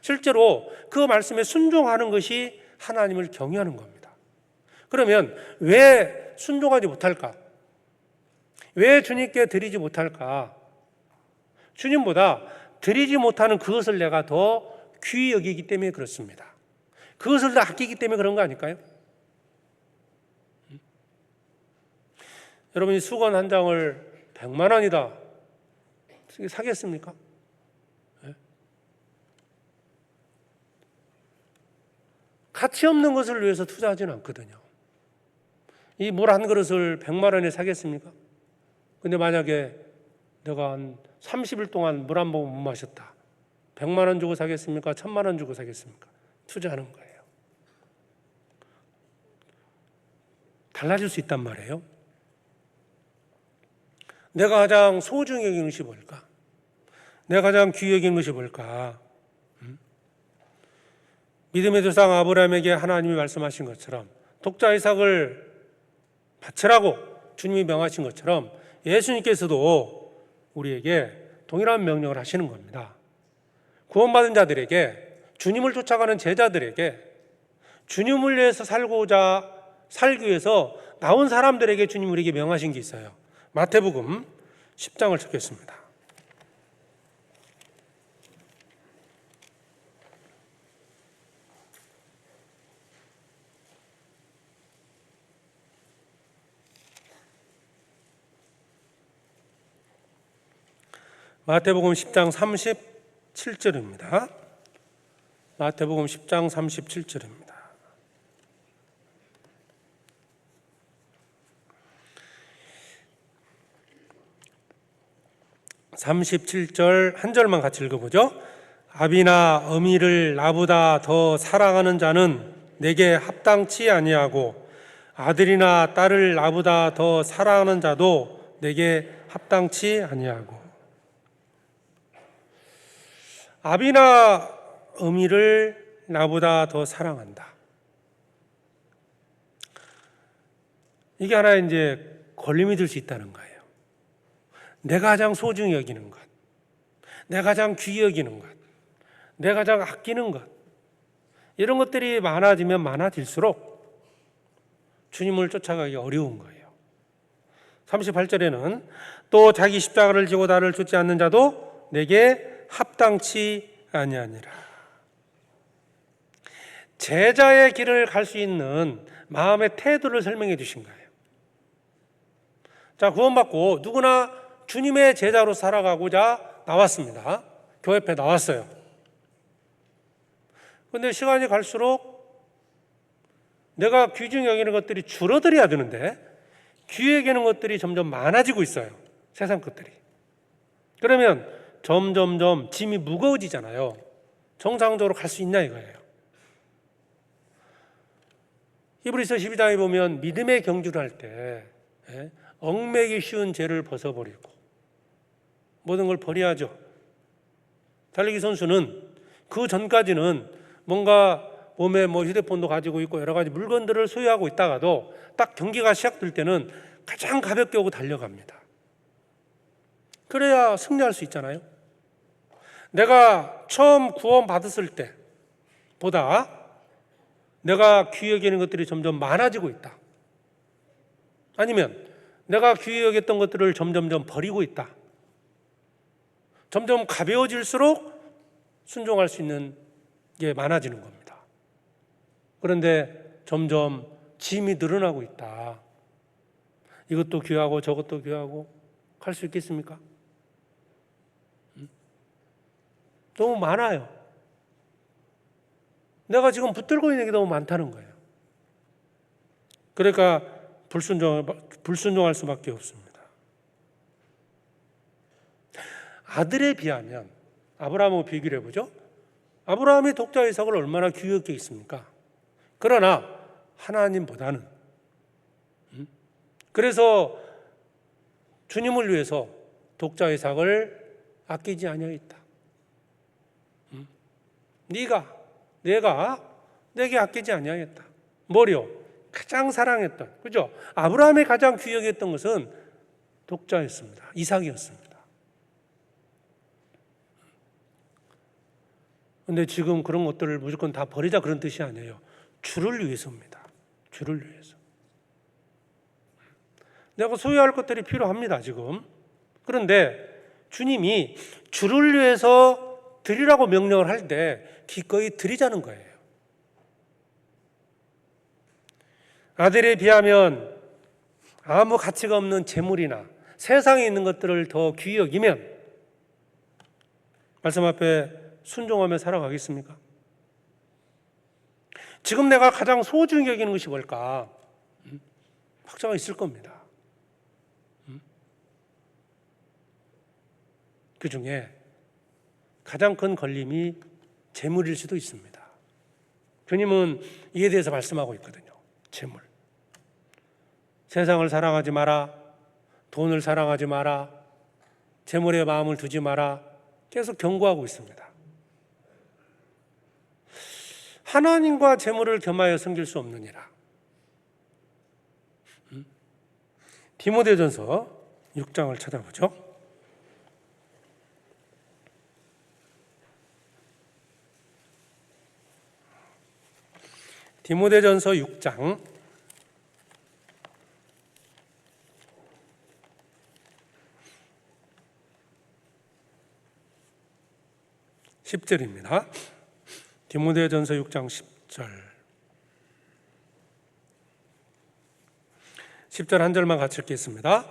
실제로 그 말씀에 순종하는 것이 하나님을 경외하는 겁니다. 그러면 왜 순종하지 못할까? 왜 주님께 드리지 못할까? 주님보다 드리지 못하는 그것을 내가 더 귀히 여기기 때문에 그렇습니다. 그것을 더 아끼기 때문에 그런 거 아닐까요? 여러분이 수건 한 장을 100만 원이다 사겠습니까? 가치 없는 것을 위해서 투자하지는 않거든요. 이 물 한 그릇을 100만 원에 사겠습니까? 근데 만약에 내가 한 30일 동안 물 한 모금 못 마셨다. 100만 원 주고 사겠습니까? 1000만 원 주고 사겠습니까? 투자하는 거예요. 달라질 수 있단 말이에요. 내가 가장 소중히 여기는 것이 뭘까? 내가 가장 귀히 여기는 것이 뭘까? 믿음의 조상 아브라함에게 하나님이 말씀하신 것처럼 독자 이삭을 바치라고 주님이 명하신 것처럼 예수님께서도 우리에게 동일한 명령을 하시는 겁니다. 구원받은 자들에게, 주님을 쫓아가는 제자들에게, 주님을 위해서 살기 위해서 나온 사람들에게 주님 우리에게 명하신 게 있어요. 마태복음 10장을 찾겠습니다. 마태복음 10장 37절입니다. 마태복음 10장 37절입니다. 37절 한 절만 같이 읽어보죠. 아비나 어미를 나보다 더 사랑하는 자는 내게 합당치 아니하고 아들이나 딸을 나보다 더 사랑하는 자도 내게 합당치 아니하고. 아비나 어미를 나보다 더 사랑한다. 이게 하나 이제 걸림이 될 수 있다는 거예요. 내가 가장 소중히 여기는 것, 내가 가장 귀히 여기는 것, 내가 가장 아끼는 것, 이런 것들이 많아지면 많아질수록 주님을 쫓아가기 어려운 거예요. 38절에는 또 자기 십자가를 지고 나를 쫓지 않는 자도 내게 합당치 아니하니라. 제자의 길을 갈 수 있는 마음의 태도를 설명해 주신 거예요. 자, 구원받고 누구나 주님의 제자로 살아가고자 나왔습니다. 교회 앞에 나왔어요. 그런데 시간이 갈수록 내가 귀중히 여기는 것들이 줄어들어야 되는데 귀히 여기는 것들이 점점 많아지고 있어요. 세상 것들이. 그러면 점점점 짐이 무거워지잖아요. 정상적으로 갈 수 있냐 이거예요. 히브리서 12장에 보면 믿음의 경주를 할 때 얽매기 쉬운 죄를 벗어버리고 모든 걸 버려야죠. 달리기 선수는 그 전까지는 뭔가 몸에 휴대폰도 가지고 있고 여러 가지 물건들을 소유하고 있다가도 딱 경기가 시작될 때는 가장 가볍게 오고 달려갑니다. 그래야 승리할 수 있잖아요. 내가 처음 구원받았을 때보다 내가 귀히 여기는 것들이 점점 많아지고 있다. 아니면 내가 귀히 여겼던 것들을 점점점 버리고 있다. 점점 가벼워질수록 순종할 수 있는 게 많아지는 겁니다. 그런데 점점 짐이 늘어나고 있다. 이것도 귀하고 저것도 귀하고 갈 수 있겠습니까? 너무 많아요. 내가 지금 붙들고 있는 게 너무 많다는 거예요. 그러니까 불순종할 수밖에 없습니다. 아들에 비하면 아브라함하고 비교를 해보죠. 아브라함이 독자 이삭을 얼마나 귀히 여겼겠습니까? 그러나 하나님보다는 그래서 주님을 위해서 독자 이삭을 아끼지 아니하였다. 내가 내게 아끼지 아니하겠다. 뭐요? 가장 사랑했던, 그죠? 아브라함이 가장 귀히 여겼던 것은 독자였습니다. 이삭이었습니다. 그런데 지금 그런 것들을 무조건 다 버리자 그런 뜻이 아니에요. 주를 위해서입니다. 주를 위해서. 내가 소유할 것들이 필요합니다, 지금. 그런데 주님이 주를 위해서 드리라고 명령을 할 때 기꺼이 드리자는 거예요. 아들에 비하면 아무 가치가 없는 재물이나 세상에 있는 것들을 더 귀히 여기면 말씀 앞에 순종하며 살아가겠습니까? 지금 내가 가장 소중히 여기는 것이 뭘까? 확정이 있을 겁니다. 그 중에 가장 큰 걸림이 재물일 수도 있습니다. 주님은 이에 대해서 말씀하고 있거든요. 재물. 세상을 사랑하지 마라. 돈을 사랑하지 마라. 재물에 마음을 두지 마라. 계속 경고하고 있습니다. 하나님과 재물을 겸하여 섬길 수 없느니라. 디모데전서 6장을 찾아보죠. 디모데전서 6장 10절입니다. 디모데전서 6장 10절. 10절 한 절만 같이 읽겠습니다.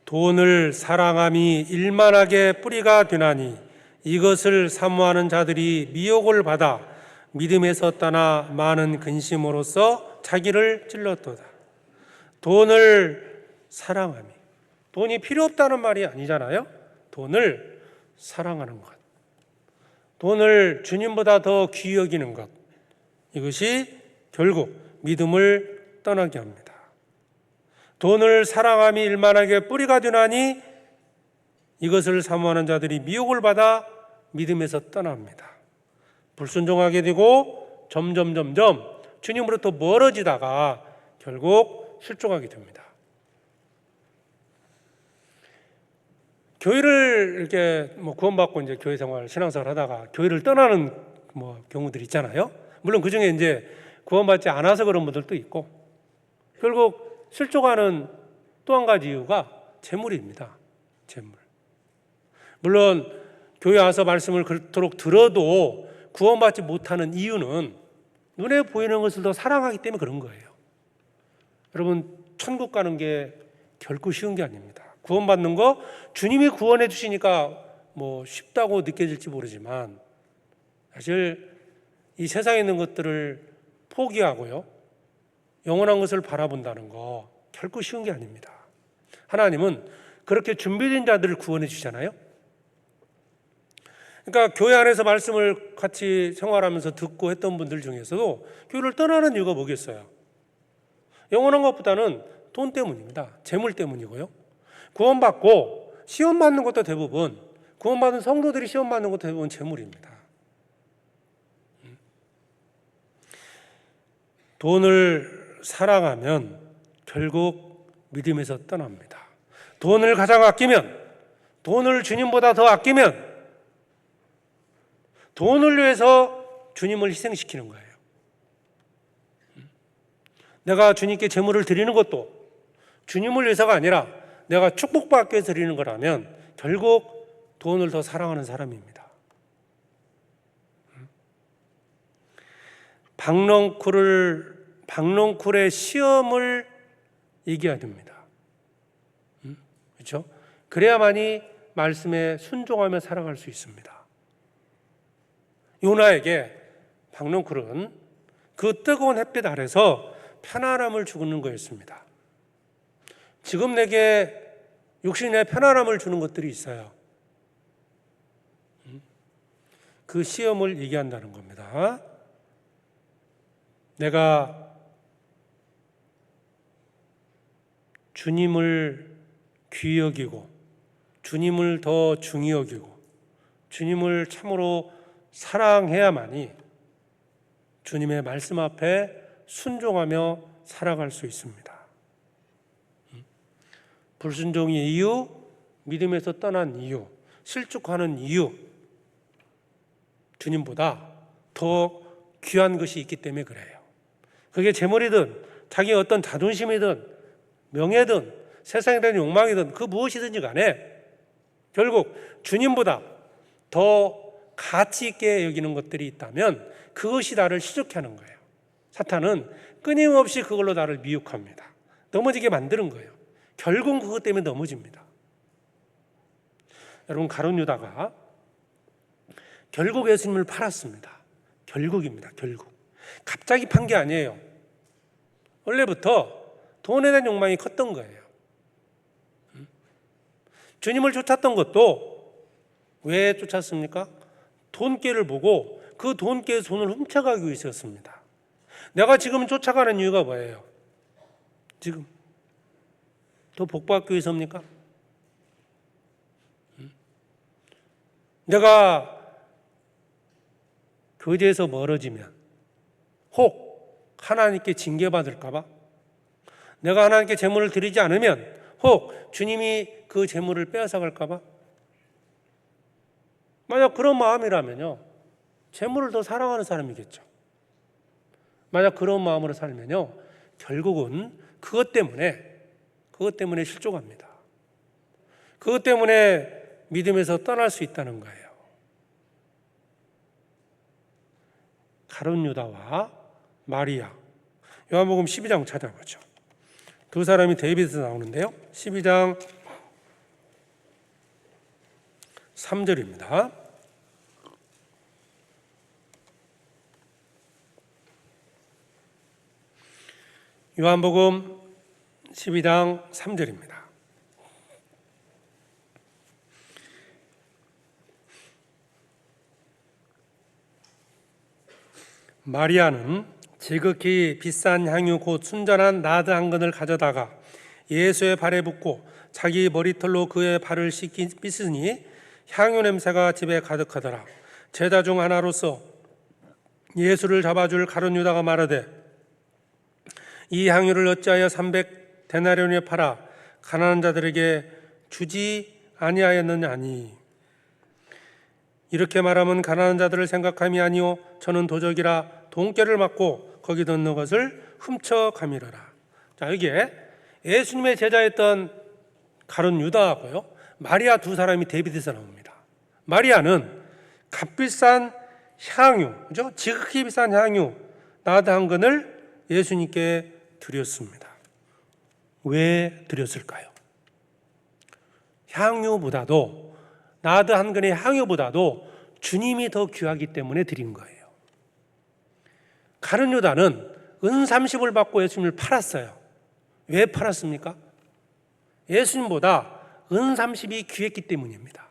돈을 사랑함이 일만하게 뿌리가 되나니 이것을 사모하는 자들이 미혹을 받아 믿음에서 떠나 많은 근심으로써 자기를 찔렀도다. 돈을 사랑함이, 돈이 필요 없다는 말이 아니잖아요. 돈을 사랑하는 것, 돈을 주님보다 더 귀히 여기는 것, 이것이 결국 믿음을 떠나게 합니다. 돈을 사랑함이 일만하게 뿌리가 되나니 이것을 사모하는 자들이 미혹을 받아 믿음에서 떠납니다. 불순종하게 되고 점점 주님으로부터 멀어지다가 결국 실족하게 됩니다. 교회를 이렇게 구원받고 이제 교회 생활, 신앙생활 하다가 교회를 떠나는 경우들이 있잖아요. 물론 그 중에 이제 구원받지 않아서 그런 분들도 있고, 결국 실족하는 또 한 가지 이유가 재물입니다. 재물. 물론 교회 와서 말씀을 그토록 들어도 구원받지 못하는 이유는 눈에 보이는 것을 더 사랑하기 때문에 그런 거예요. 여러분, 천국 가는 게 결코 쉬운 게 아닙니다. 구원받는 거 주님이 구원해 주시니까 쉽다고 느껴질지 모르지만, 사실 이 세상에 있는 것들을 포기하고요, 영원한 것을 바라본다는 거 결코 쉬운 게 아닙니다. 하나님은 그렇게 준비된 자들을 구원해 주시잖아요. 그러니까 교회 안에서 말씀을 같이 생활하면서 듣고 했던 분들 중에서도 교회를 떠나는 이유가 뭐겠어요? 영원한 것보다는 돈 때문입니다. 재물 때문이고요. 구원받고 시험 받는 것도 대부분, 구원받은 성도들이 시험 받는 것도 대부분 재물입니다. 돈을 사랑하면 결국 믿음에서 떠납니다. 돈을 가장 아끼면, 돈을 주님보다 더 아끼면 돈을 위해서 주님을 희생시키는 거예요. 내가 주님께 제물을 드리는 것도 주님을 위해서가 아니라 내가 축복받기 위해서 드리는 거라면 결국 돈을 더 사랑하는 사람입니다. 박넝쿨의 시험을 이겨야 됩니다. 그렇죠? 그래야만이 말씀에 순종하며 살아갈 수 있습니다. 요나에게 박넝쿨은 그 뜨거운 햇빛 아래서 편안함을 주는 거였습니다. 지금 내게 육신의 편안함을 주는 것들이 있어요. 그 시험을 얘기한다는 겁니다. 내가 주님을 귀히 여기고 주님을 더 중히 여기고 주님을 참으로 사랑해야만이 주님의 말씀 앞에 순종하며 살아갈 수 있습니다. 불순종의 이유, 믿음에서 떠난 이유, 실족하는 이유, 주님보다 더 귀한 것이 있기 때문에 그래요. 그게 재물이든 자기의 어떤 자존심이든 명예든 세상에 대한 욕망이든 그 무엇이든지 간에 결국 주님보다 더 가치 있게 여기는 것들이 있다면 그것이 나를 실족해 하는 거예요. 사탄은 끊임없이 그걸로 나를 미혹합니다. 넘어지게 만드는 거예요. 결국 그것 때문에 넘어집니다. 여러분, 가룟 유다가 결국 예수님을 팔았습니다. 결국입니다. 결국. 갑자기 판 게 아니에요. 원래부터 돈에 대한 욕망이 컸던 거예요. 주님을 쫓았던 것도 왜 쫓았습니까? 돈꾀를 보고 그 돈꾀에 손을 훔쳐가기 위해서였습니다. 내가 지금 쫓아가는 이유가 뭐예요? 지금 더 복받기 위해서입니까? 내가 교제에서 멀어지면 혹 하나님께 징계받을까 봐, 내가 하나님께 제물을 드리지 않으면 혹 주님이 그 제물을 빼앗아갈까 봐, 만약 그런 마음이라면요, 제물을 더 사랑하는 사람이겠죠. 만약 그런 마음으로 살면요, 결국은 그것 때문에 실족합니다. 그것 때문에 믿음에서 떠날 수 있다는 거예요. 가룟 유다와 마리아, 요한복음 12장 찾아보죠. 두 사람이 데이빗에서 나오는데요, 12장 3절입니다. 요한복음 12장 3절입니다. 마리아는 지극히 비싼 향유 곧 순전한 나드 한 근을 가져다가 예수의 발에 붓고 자기 머리털로 그의 발을 씻으니 향유 냄새가 집에 가득하더라. 제자 중 하나로서 예수를 잡아줄 가룟 유다가 말하되 이 향유를 어찌하여 300데나리온에 팔아 가난한 자들에게 주지 아니하였느냐니. 이렇게 말하면 가난한 자들을 생각함이 아니오 저는 도적이라 돈꾀를 맞고 거기 넣는 것을 훔쳐가미러라. 자, 여기에 예수님의 제자였던 가룟 유다하고요, 마리아 두 사람이 데이빗에서 나옵니다. 마리아는 값비싼 향유, 그죠? 지극히 비싼 향유 나드 한 근을 예수님께 드렸습니다. 왜 드렸을까요? 향유보다도, 나드 한 근의 향유보다도 주님이 더 귀하기 때문에 드린 거예요. 가룟 유다는 은 30을 받고 예수님을 팔았어요. 왜 팔았습니까? 예수님보다 은 30이 귀했기 때문입니다.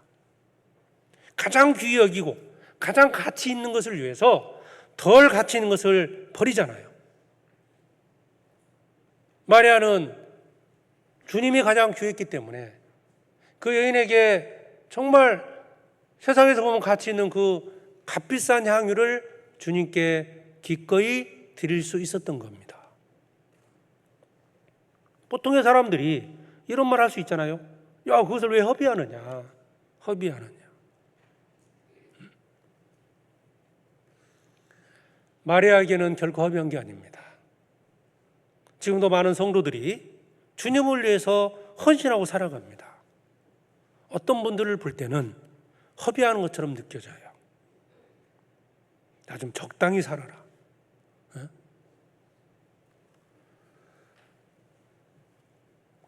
가장 귀히 여기고 가장 가치 있는 것을 위해서 덜 가치 있는 것을 버리잖아요. 마리아는 주님이 가장 귀했기 때문에 그 여인에게 정말 세상에서 보면 가치 있는 그 값비싼 향유를 주님께 기꺼이 드릴 수 있었던 겁니다. 보통의 사람들이 이런 말 할 수 있잖아요. 야, 그것을 왜 허비하느냐. 마리아에게는 결코 허비한 게 아닙니다. 지금도 많은 성도들이 주님을 위해서 헌신하고 살아갑니다. 어떤 분들을 볼 때는 허비하는 것처럼 느껴져요. 나 좀 적당히 살아라.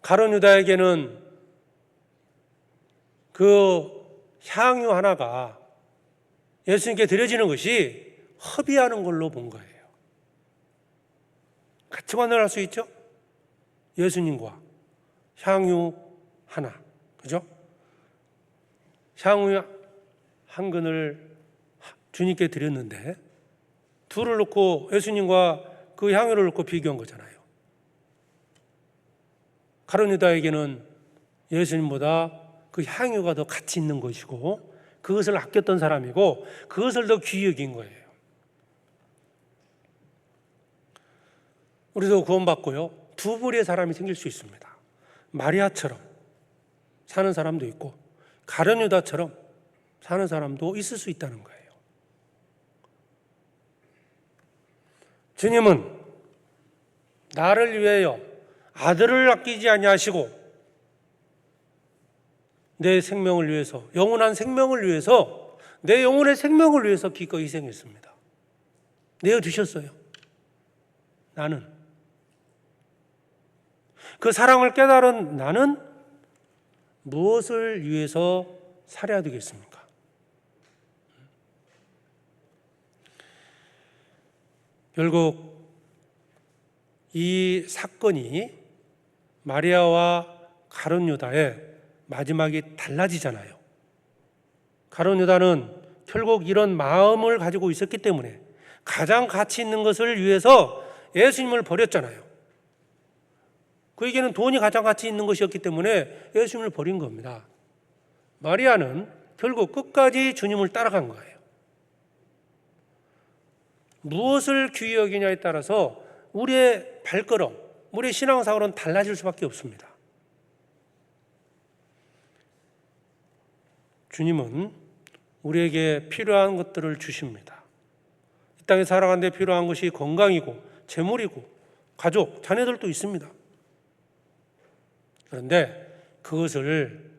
가룟 유다에게는 그 향유 하나가 예수님께 드려지는 것이 허비하는 걸로 본 거예요. 가치관을 할 수 있죠? 예수님과 향유 하나, 그죠? 향유 한 근을 주님께 드렸는데 둘을 놓고 예수님과 그 향유를 놓고 비교한 거잖아요. 가룟 유다에게는 예수님보다 그 향유가 더 가치 있는 것이고 그것을 아꼈던 사람이고 그것을 더 귀히 여긴 거예요. 우리도 구원받고요, 두 부류의 사람이 생길 수 있습니다. 마리아처럼 사는 사람도 있고 가룟 유다처럼 사는 사람도 있을 수 있다는 거예요. 주님은 나를 위하여 아들을 아끼지 아니하시고 내 생명을 위해서, 영원한 생명을 위해서, 내 영혼의 생명을 위해서 기꺼이 희생했습니다. 내어주셨어요. 나는 그 사랑을 깨달은 나는 무엇을 위해서 살아야 되겠습니까? 결국 이 사건이 마리아와 가룟 유다의 마지막이 달라지잖아요. 가룟 유다는 결국 이런 마음을 가지고 있었기 때문에 가장 가치 있는 것을 위해서 예수님을 버렸잖아요. 그에게는 돈이 가장 가치 있는 것이었기 때문에 예수님을 버린 겁니다. 마리아는 결국 끝까지 주님을 따라간 거예요. 무엇을 귀히 여기냐에 따라서 우리의 발걸음, 우리의 신앙사고는 달라질 수밖에 없습니다. 주님은 우리에게 필요한 것들을 주십니다. 이 땅에 살아가는 데 필요한 것이 건강이고 재물이고 가족, 자녀들도 있습니다. 그런데 그것을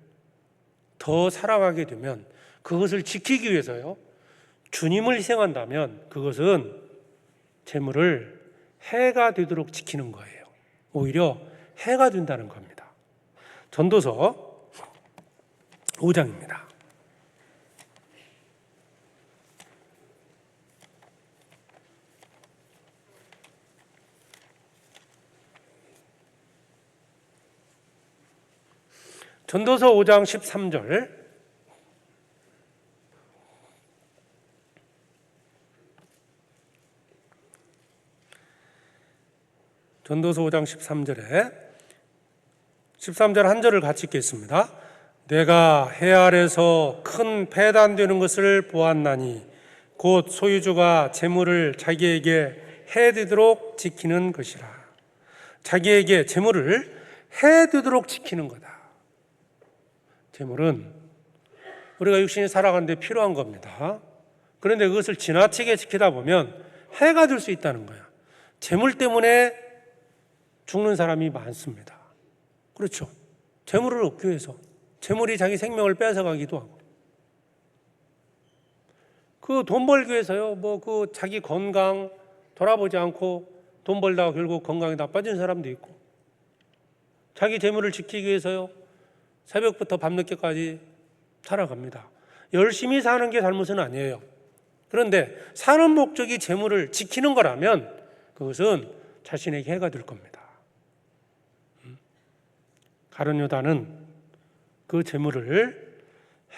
더 살아가게 되면, 그것을 지키기 위해서요, 주님을 희생한다면 그것은 재물을 해가 되도록 지키는 거예요. 오히려 해가 된다는 겁니다. 전도서 5장입니다. 전도서 5장 13절. 전도서 5장 13절 한 절을 같이 읽겠습니다. 내가 해 아래서 큰 배단되는 것을 보았나니 곧 소유주가 재물을 자기에게 해되도록 지키는 것이라. 자기에게 재물을 해되도록 지키는 거다. 재물은 우리가 육신이 살아가는 데 필요한 겁니다. 그런데 그것을 지나치게 지키다 보면 해가 될 수 있다는 거야. 재물 때문에 죽는 사람이 많습니다. 그렇죠. 재물을 얻기 위해서 재물이 자기 생명을 뺏어가기도 하고, 그 돈 벌기 위해서요, 그 자기 건강 돌아보지 않고 돈 벌다가 결국 건강이 나빠진 사람도 있고, 자기 재물을 지키기 위해서요, 새벽부터 밤늦게까지 살아갑니다. 열심히 사는 게 잘못은 아니에요. 그런데 사는 목적이 재물을 지키는 거라면 그것은 자신에게 해가 될 겁니다. 가룟 유다는 그 재물을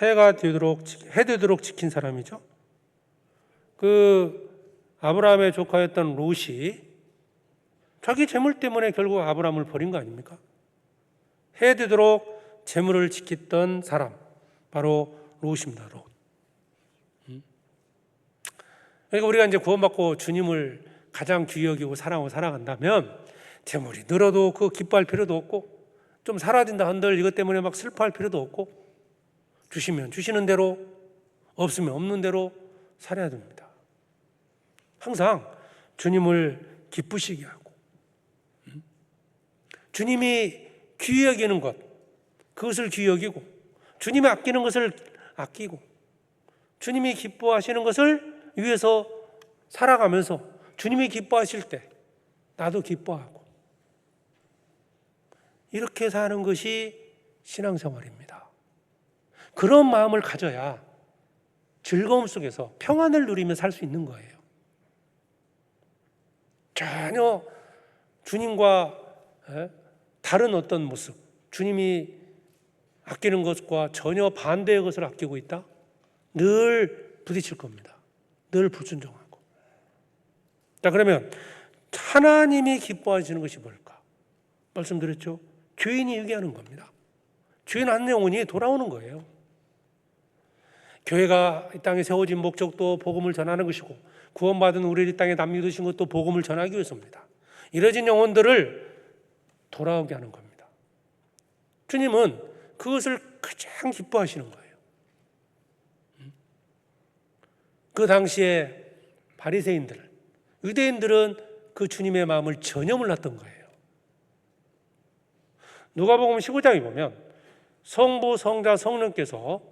해되도록 지킨 사람이죠. 그 아브라함의 조카였던 롯이 자기 재물 때문에 결국 아브라함을 버린 거 아닙니까? 해되도록 재물을 지켰던 사람, 바로 롯입니다. 롯. 그러니까 우리가 이제 구원받고 주님을 가장 귀히 여기고 사랑하고 살아간다면 재물이 늘어도 그 기뻐할 필요도 없고, 좀 사라진다 한들 이것 때문에 막 슬퍼할 필요도 없고, 주시면 주시는 대로, 없으면 없는 대로 살아야 됩니다. 항상 주님을 기쁘시게 하고, 주님이 귀히 여기는 것, 그것을 귀히 여기고, 주님이 아끼는 것을 아끼고, 주님이 기뻐하시는 것을 위해서 살아가면서 주님이 기뻐하실 때 나도 기뻐하고, 이렇게 사는 것이 신앙생활입니다. 그런 마음을 가져야 즐거움 속에서 평안을 누리며 살 수 있는 거예요. 전혀 주님과 다른 어떤 모습, 주님이 아끼는 것과 전혀 반대의 것을 아끼고 있다? 늘 부딪힐 겁니다. 늘 불순종하고. 자, 그러면 하나님이 기뻐하시는 것이 뭘까? 말씀드렸죠? 죄인이 회개하는 겁니다. 죄인 한 영혼이 돌아오는 거예요. 교회가 이 땅에 세워진 목적도 복음을 전하는 것이고, 구원받은 우리 이 땅에 남겨두신 것도 복음을 전하기 위해서입니다. 이뤄진 영혼들을 돌아오게 하는 겁니다. 주님은 그것을 가장 기뻐하시는 거예요. 그 당시에 바리새인들, 유대인들은 그 주님의 마음을 전혀 몰랐던 거예요. 누가복음 15장에 보면 성부, 성자, 성령께서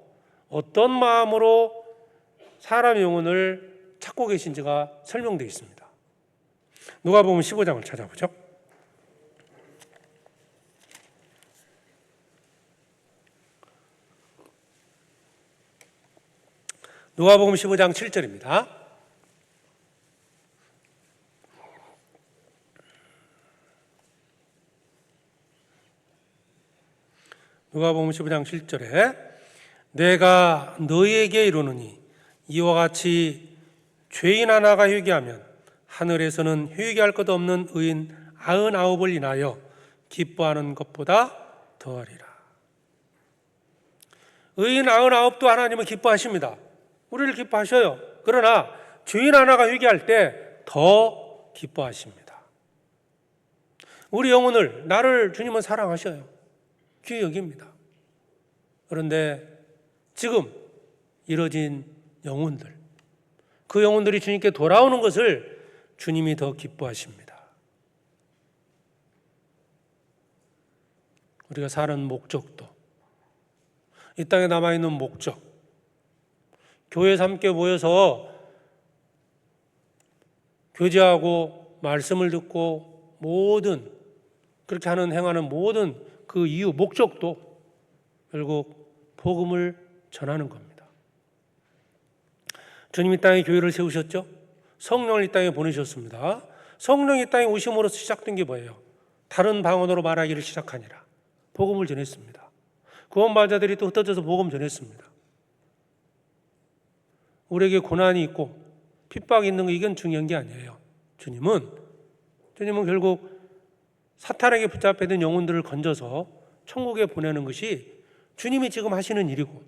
어떤 마음으로 사람의 영혼을 찾고 계신지가 설명되어 있습니다. 누가복음 15장을 찾아보죠. 누가복음 15장 7절입니다. 누가복음 15장 7절에 내가 너희에게 이르노니 이와 같이 죄인 하나가 회개하면 하늘에서는 회개할 것 없는 의인 99을 인하여 기뻐하는 것보다 더하리라. 의인 99도 하나님은 기뻐하십니다. 우리를 기뻐하셔요. 그러나 죄인 하나가 회개할 때 더 기뻐하십니다. 우리 영혼을, 나를 주님은 사랑하셔요. 귀히 여깁니다. 그런데 지금 이뤄진 영혼들, 그 영혼들이 주님께 돌아오는 것을 주님이 더 기뻐하십니다. 우리가 사는 목적도, 이 땅에 남아있는 목적, 교회에서 함께 모여서 교제하고 말씀을 듣고 모든 그렇게 행하는 모든 그 이유, 목적도 결국 복음을 전하는 겁니다. 주님이 땅에 교회를 세우셨죠? 성령을 이 땅에 보내셨습니다. 성령이 이 땅에 오심으로써 시작된 게 뭐예요? 다른 방언으로 말하기를 시작하니라. 복음을 전했습니다. 구원받은 자들이 또 흩어져서 복음 전했습니다. 우리에게 고난이 있고 핍박이 있는 거 이건 중요한 게 아니에요. 주님은 결국 사탄에게 붙잡혀 있는 영혼들을 건져서 천국에 보내는 것이 주님이 지금 하시는 일이고,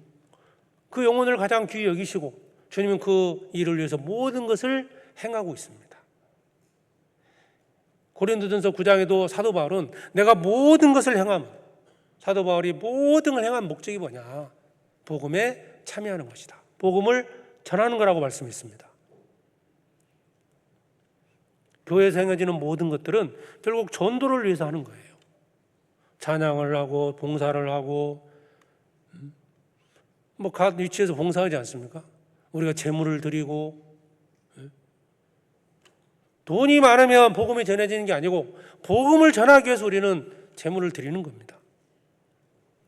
그 영혼을 가장 귀히 여기시고 주님은 그 일을 위해서 모든 것을 행하고 있습니다. 고린도전서 9장에도 사도 바울은 내가 모든 것을 행함, 사도 바울이 모든 걸 행한 목적이 뭐냐? 복음에 참여하는 것이다. 복음을 전하는 거라고 말씀했습니다. 교회에서 행해지는 모든 것들은 결국 전도를 위해서 하는 거예요. 찬양을 하고 봉사를 하고 각 위치에서 봉사하지 않습니까? 우리가 재물을 드리고, 돈이 많으면 복음이 전해지는 게 아니고 복음을 전하기 위해서 우리는 재물을 드리는 겁니다.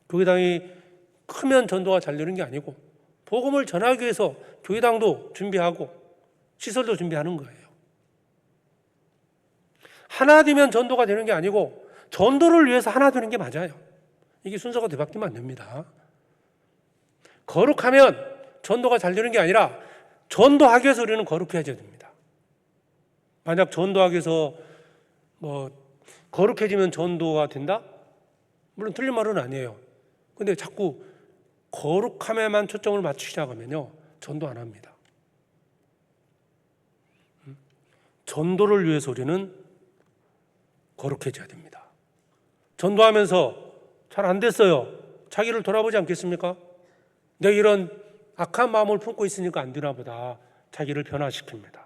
교회당이 크면 전도가 잘 되는 게 아니고 복음을 전하기 위해서 교회당도 준비하고 시설도 준비하는 거예요. 하나 되면 전도가 되는 게 아니고 전도를 위해서 하나 되는 게 맞아요. 이게 순서가 뒤바뀌면 안 됩니다. 거룩하면 전도가 잘 되는 게 아니라 전도하기 위해서 우리는 거룩해야 됩니다. 만약 전도하기 위해서 거룩해지면 전도가 된다? 물론 틀린 말은 아니에요. 근데 자꾸 거룩함에만 초점을 맞추시자면요, 전도 안 합니다. 전도를 위해서 우리는 거룩해져야 됩니다. 전도하면서 잘 안 됐어요. 자기를 돌아보지 않겠습니까? 내가 이런 악한 마음을 품고 있으니까 안 되나 보다. 자기를 변화시킵니다.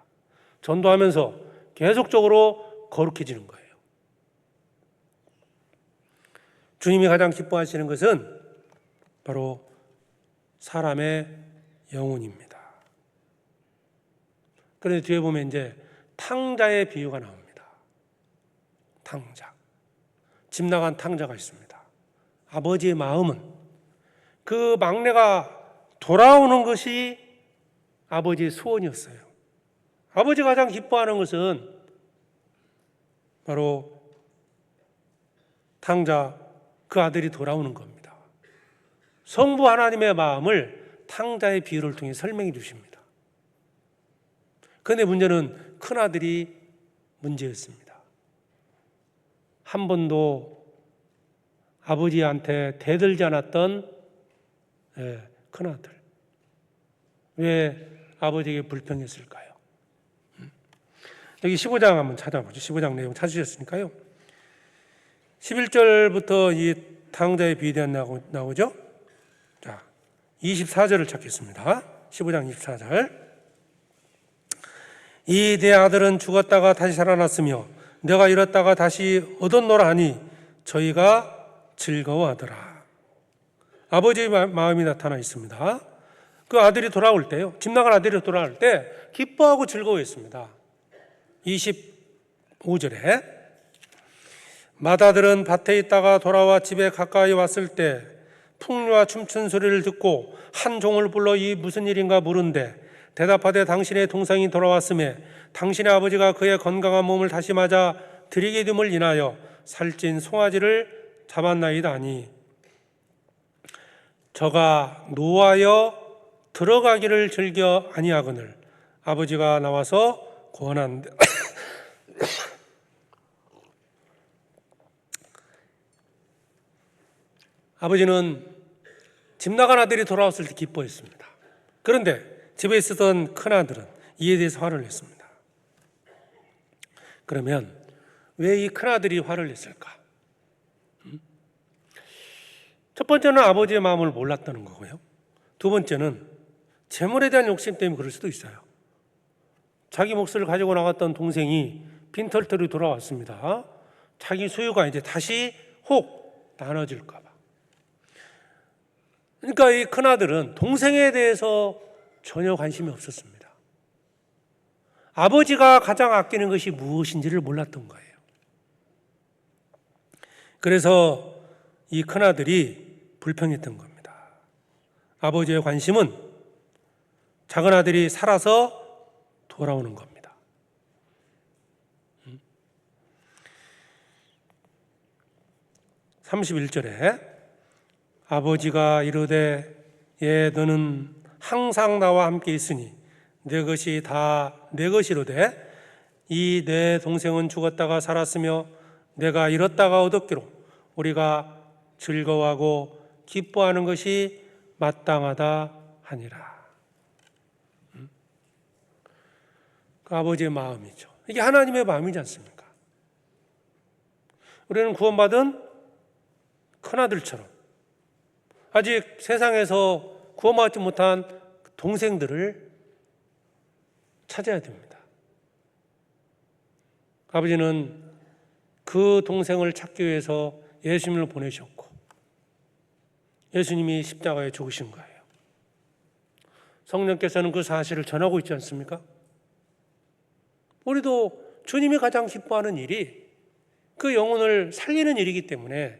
전도하면서 계속적으로 거룩해지는 거예요. 주님이 가장 기뻐하시는 것은 바로 사람의 영혼입니다. 그런데 뒤에 보면 이제 탕자의 비유가 나옵니다. 탕자. 집 나간 탕자가 있습니다. 아버지의 마음은 그 막내가 돌아오는 것이 아버지의 소원이었어요. 아버지가 가장 기뻐하는 것은 바로 탕자, 그 아들이 돌아오는 겁니다. 성부 하나님의 마음을 탕자의 비유를 통해 설명해 주십니다. 그런데 문제는 큰아들이 문제였습니다. 한 번도 아버지한테 대들지 않았던 큰아들. 왜 아버지에게 불평했을까요? 여기 15장 한번 찾아보죠. 15장 내용 찾으셨으니까요. 11절부터 이 탕자의 비유가 나오죠. 자, 24절을 찾겠습니다. 15장 24절. 이 내 아들은 죽었다가 다시 살아났으며 내가 잃었다가 다시 얻었노라 하니 저희가 즐거워하더라. 아버지의 마음이 나타나 있습니다. 그 아들이 돌아올 때요, 집 나간 아들이 돌아올 때 기뻐하고 즐거워했습니다. 25절에 맏아들은 밭에 있다가 돌아와 집에 가까이 왔을 때 풍류와 춤춘 소리를 듣고 한 종을 불러 이 무슨 일인가 물은데 대답하되 당신의 동생이 돌아왔음에 당신의 아버지가 그의 건강한 몸을 다시 맞아 드리게 됨을 인하여 살찐 송아지를 잡았나이다 하니 저가 노하여 들어가기를 즐겨 아니하거늘 아버지가 나와서 권하는데 아버지는 집 나간 아들이 돌아왔을 때 기뻐했습니다. 그런데 집에 있었던 큰아들은 이에 대해서 화를 냈습니다. 그러면 왜 이 큰아들이 화를 냈을까? 첫 번째는 아버지의 마음을 몰랐다는 거고요. 두 번째는 재물에 대한 욕심 때문에 그럴 수도 있어요. 자기 몫을 가지고 나갔던 동생이 빈털터리 돌아왔습니다. 자기 소유가 이제 다시 혹 나눠질까 봐. 그러니까 이 큰아들은 동생에 대해서 전혀 관심이 없었습니다. 아버지가 가장 아끼는 것이 무엇인지를 몰랐던 거예요. 그래서 이 큰아들이 불평했던 겁니다. 아버지의 관심은 작은 아들이 살아서 돌아오는 겁니다. 31절에 아버지가 이르되 너는 항상 나와 함께 있으니 내 것이 다 내 것이로되 이 내 동생은 죽었다가 살았으며 내가 잃었다가 얻었기로 우리가 즐거워하고 기뻐하는 것이 마땅하다 하니라. 그 아버지의 마음이죠. 이게 하나님의 마음이지 않습니까? 우리는 구원받은 큰아들처럼 아직 세상에서 구원받지 못한 동생들을 찾아야 됩니다. 아버지는 그 동생을 찾기 위해서 예수님을 보내셨고 예수님이 십자가에 죽으신 거예요. 성령께서는 그 사실을 전하고 있지 않습니까? 우리도 주님이 가장 기뻐하는 일이 그 영혼을 살리는 일이기 때문에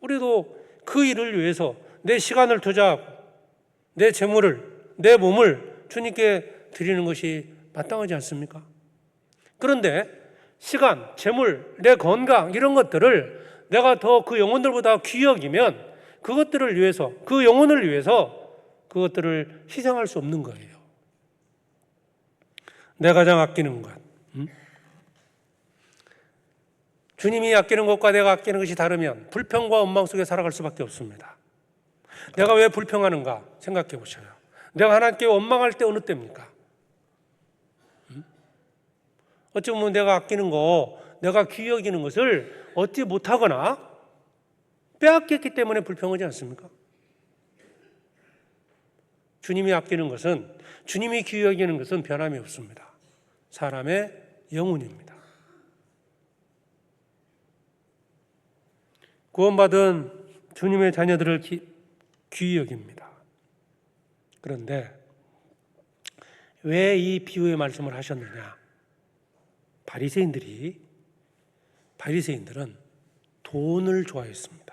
우리도 그 일을 위해서 내 시간을 투자하고 내 재물을, 내 몸을 주님께 드리는 것이 마땅하지 않습니까? 그런데 시간, 재물, 내 건강 이런 것들을 내가 더 그 영혼들보다 귀히 여기면 그것들을 위해서, 그 영혼을 위해서 그것들을 희생할 수 없는 거예요. 내가 가장 아끼는 것. 주님이 아끼는 것과 내가 아끼는 것이 다르면 불평과 원망 속에 살아갈 수밖에 없습니다. 내가 왜 불평하는가 생각해 보셔요. 내가 하나님께 원망할 때 어느 때입니까? 어찌 보면 내가 아끼는 거, 내가 귀히 여기는 것을 얻지 못하거나 빼앗겼기 때문에 불평하지 않습니까? 주님이 아끼는 것은, 주님이 귀히 여기는 것은 변함이 없습니다. 사람의 영혼입니다. 구원받은 주님의 자녀들을 귀히 여깁니다. 그런데 왜 이 비유의 말씀을 하셨느냐? 바리새인들은 돈을 좋아했습니다.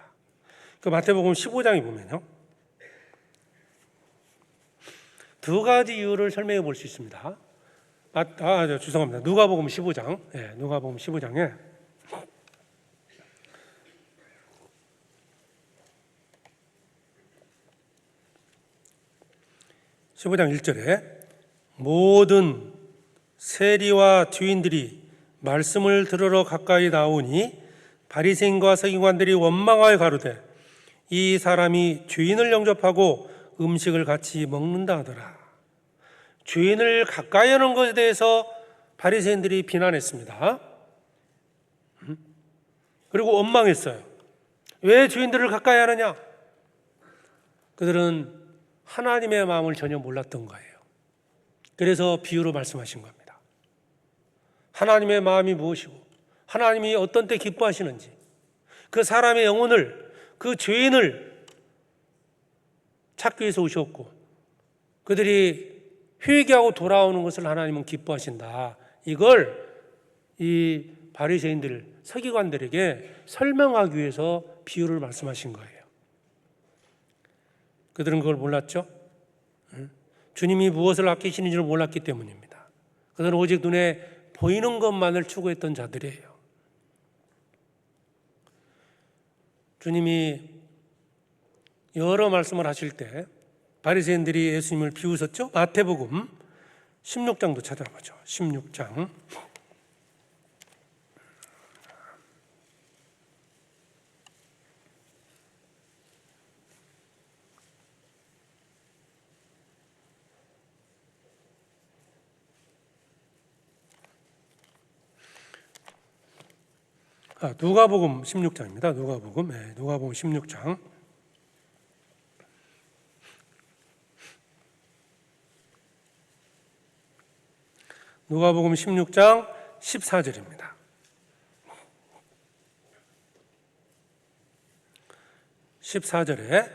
그 마태복음 15장에 보면요, 두 가지 이유를 설명해 볼 수 있습니다. 죄송합니다. 누가복음 15장, 누가복음 15장에 15장 1절에 모든 세리와 주인들이 말씀을 들으러 가까이 나오니 바리새인과 서기관들이 원망하여 가로되 이 사람이 주인을 영접하고 음식을 같이 먹는다 하더라. 주인을 가까이 하는 것에 대해서 바리새인들이 비난했습니다. 그리고 원망했어요. 왜 주인들을 가까이 하느냐? 그들은 하나님의 마음을 전혀 몰랐던 거예요. 그래서 비유로 말씀하신 겁니다. 하나님의 마음이 무엇이고 하나님이 어떤 때 기뻐하시는지, 그 사람의 영혼을, 그 죄인을 찾기 위해서 오셨고 그들이 회개하고 돌아오는 것을 하나님은 기뻐하신다. 이걸 이 바리새인들, 서기관들에게 설명하기 위해서 비유를 말씀하신 거예요. 그들은 그걸 몰랐죠? 주님이 무엇을 아끼시는지를 몰랐기 때문입니다. 그들은 오직 눈에 보이는 것만을 추구했던 자들이에요. 주님이 여러 말씀을 하실 때 바리새인들이 예수님을 비웃었죠. 마태복음 16장도 찾아보죠. 16장. 누가복음 16장입니다. 누가복음 16장. 누가복음 16장 14절입니다. 14절에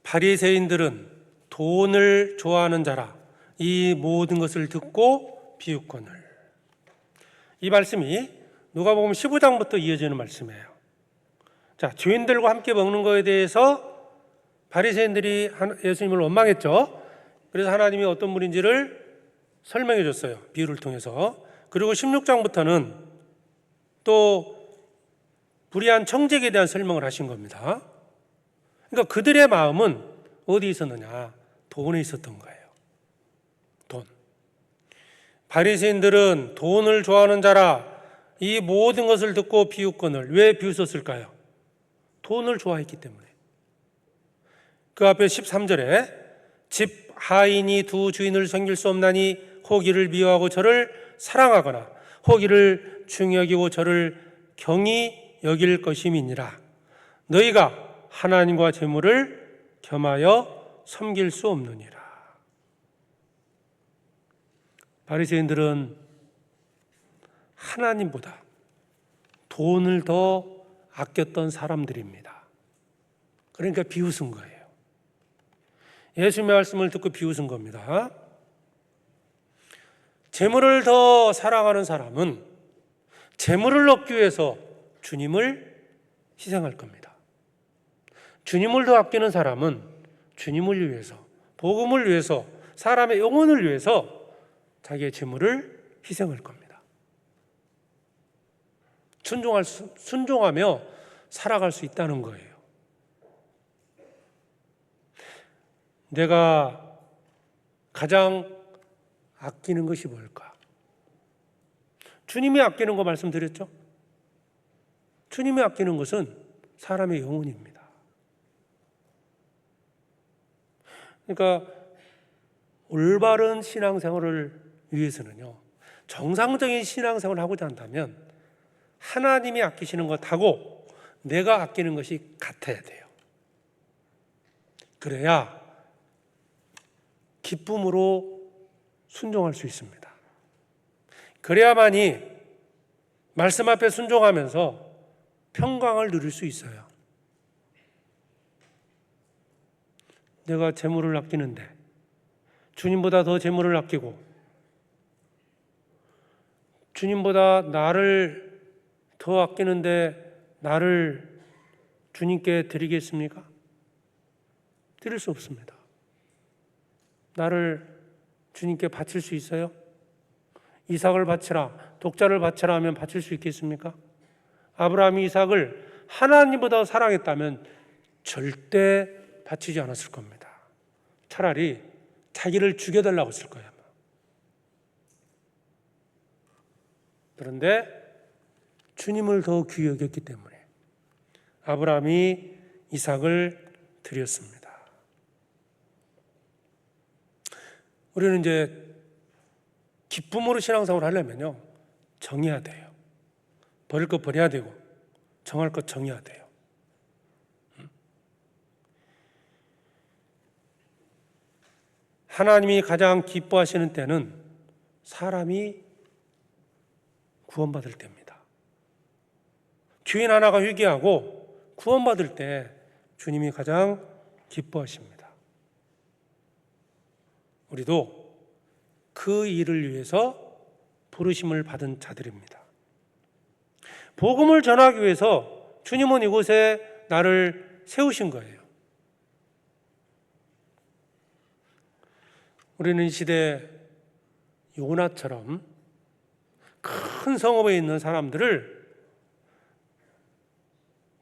바리새인들은 돈을 좋아하는 자라 이 모든 것을 듣고 비웃거늘. 이 말씀이 누가복음 15장부터 이어지는 말씀이에요. 자, 죄인들과 함께 먹는 것에 대해서 바리새인들이 예수님을 원망했죠. 그래서 하나님이 어떤 분인지를 설명해 줬어요. 비유를 통해서. 그리고 16장부터는 또 불의한 청지기에 대한 설명을 하신 겁니다. 그러니까 그들의 마음은 어디 있었느냐? 돈에 있었던 거예요. 돈. 바리새인들은 돈을 좋아하는 자라 이 모든 것을 듣고 비웃거늘. 왜 비웃었을까요? 돈을 좋아했기 때문에. 그 앞에 13절에 집 하인이 두 주인을 섬길 수 없나니 혹이를 미워하고 저를 사랑하거나 혹이를 중요하고 저를 경히 여길 것임이니라. 너희가 하나님과 재물을 겸하여 섬길 수 없느니라. 바리새인들은 하나님보다 돈을 더 아꼈던 사람들입니다. 그러니까 비웃은 거예요. 예수님의 말씀을 듣고 비웃은 겁니다. 재물을 더 사랑하는 사람은 재물을 얻기 위해서 주님을 희생할 겁니다. 주님을 더 아끼는 사람은 주님을 위해서, 복음을 위해서, 사람의 영혼을 위해서 자기의 재물을 희생할 겁니다. 순종하며 살아갈 수 있다는 거예요. 내가 가장 아끼는 것이 뭘까? 주님이 아끼는 거 말씀드렸죠? 주님이 아끼는 것은 사람의 영혼입니다. 그러니까 올바른 신앙생활을 위해서는요, 정상적인 신앙생활을 하고자 한다면 하나님이 아끼시는 것하고 내가 아끼는 것이 같아야 돼요. 그래야 기쁨으로 순종할 수 있습니다. 그래야만이 말씀 앞에 순종하면서 평강을 누릴 수 있어요. 내가 재물을 아끼는데 주님보다 더 재물을 아끼고 주님보다 나를 더 아끼는데 나를 주님께 드리겠습니까? 드릴 수 없습니다. 나를 주님께 바칠 수 있어요? 이삭을 바치라, 독자를 바치라 하면 바칠 수 있겠습니까? 아브라함이 이삭을 하나님보다 사랑했다면 절대 바치지 않았을 겁니다. 차라리 자기를 죽여달라고 했을 거예요. 그런데 주님을 더 귀히 여겼기 때문에 아브라함이 이삭을 드렸습니다. 우리는 이제 기쁨으로 신앙생활을 하려면요, 정해야 돼요. 버릴 것 버려야 되고 정할 것 정해야 돼요. 하나님이 가장 기뻐하시는 때는 사람이 구원받을 때입니다. 죄인 하나가 회개하고 구원받을 때 주님이 가장 기뻐하십니다. 우리도 그 일을 위해서 부르심을 받은 자들입니다. 복음을 전하기 위해서 주님은 이곳에 나를 세우신 거예요. 우리는 이 시대 요나처럼 큰 성읍에 있는 사람들을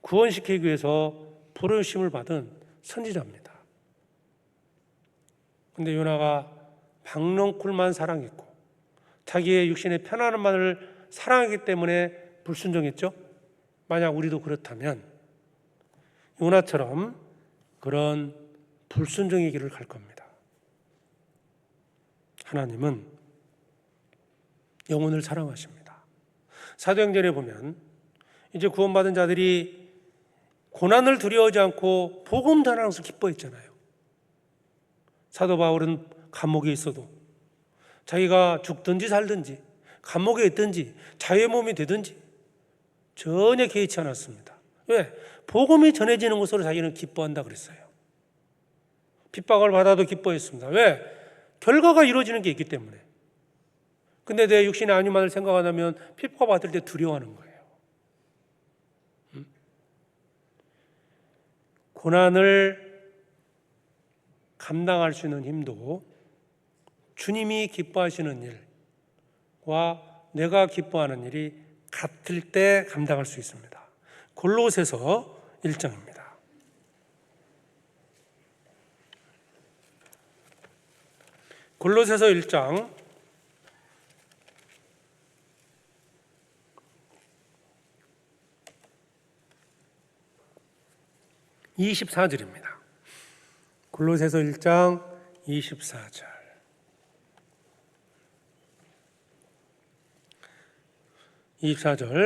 구원시키기 위해서 부르심을 받은 선지자입니다. 근데 요나가 박넝쿨만 사랑했고 자기의 육신의 편안함만을 사랑하기 때문에 불순종했죠. 만약 우리도 그렇다면 요나처럼 그런 불순종의 길을 갈 겁니다. 하나님은 영혼을 사랑하십니다. 사도행전에 보면 이제 구원받은 자들이 고난을 두려워하지 않고 복음 전하면서 기뻐했잖아요. 사도 바울은 감옥에 있어도 자기가 죽든지 살든지 감옥에 있든지 자유의 몸이 되든지 전혀 개의치 않았습니다. 왜? 복음이 전해지는 것으로 자기는 기뻐한다 그랬어요. 핍박을 받아도 기뻐했습니다. 왜? 결과가 이루어지는 게 있기 때문에. 근데 내 육신의 안위만을 생각하면 핍박받을 때 두려워하는 거예요. 고난을 감당할 수 있는 힘도 주님이 기뻐하시는 일과 내가 기뻐하는 일이 같을 때 감당할 수 있습니다. 골로새서 1장입니다. 골로새서 1장 24절입니다. 골로새서 1장 24절.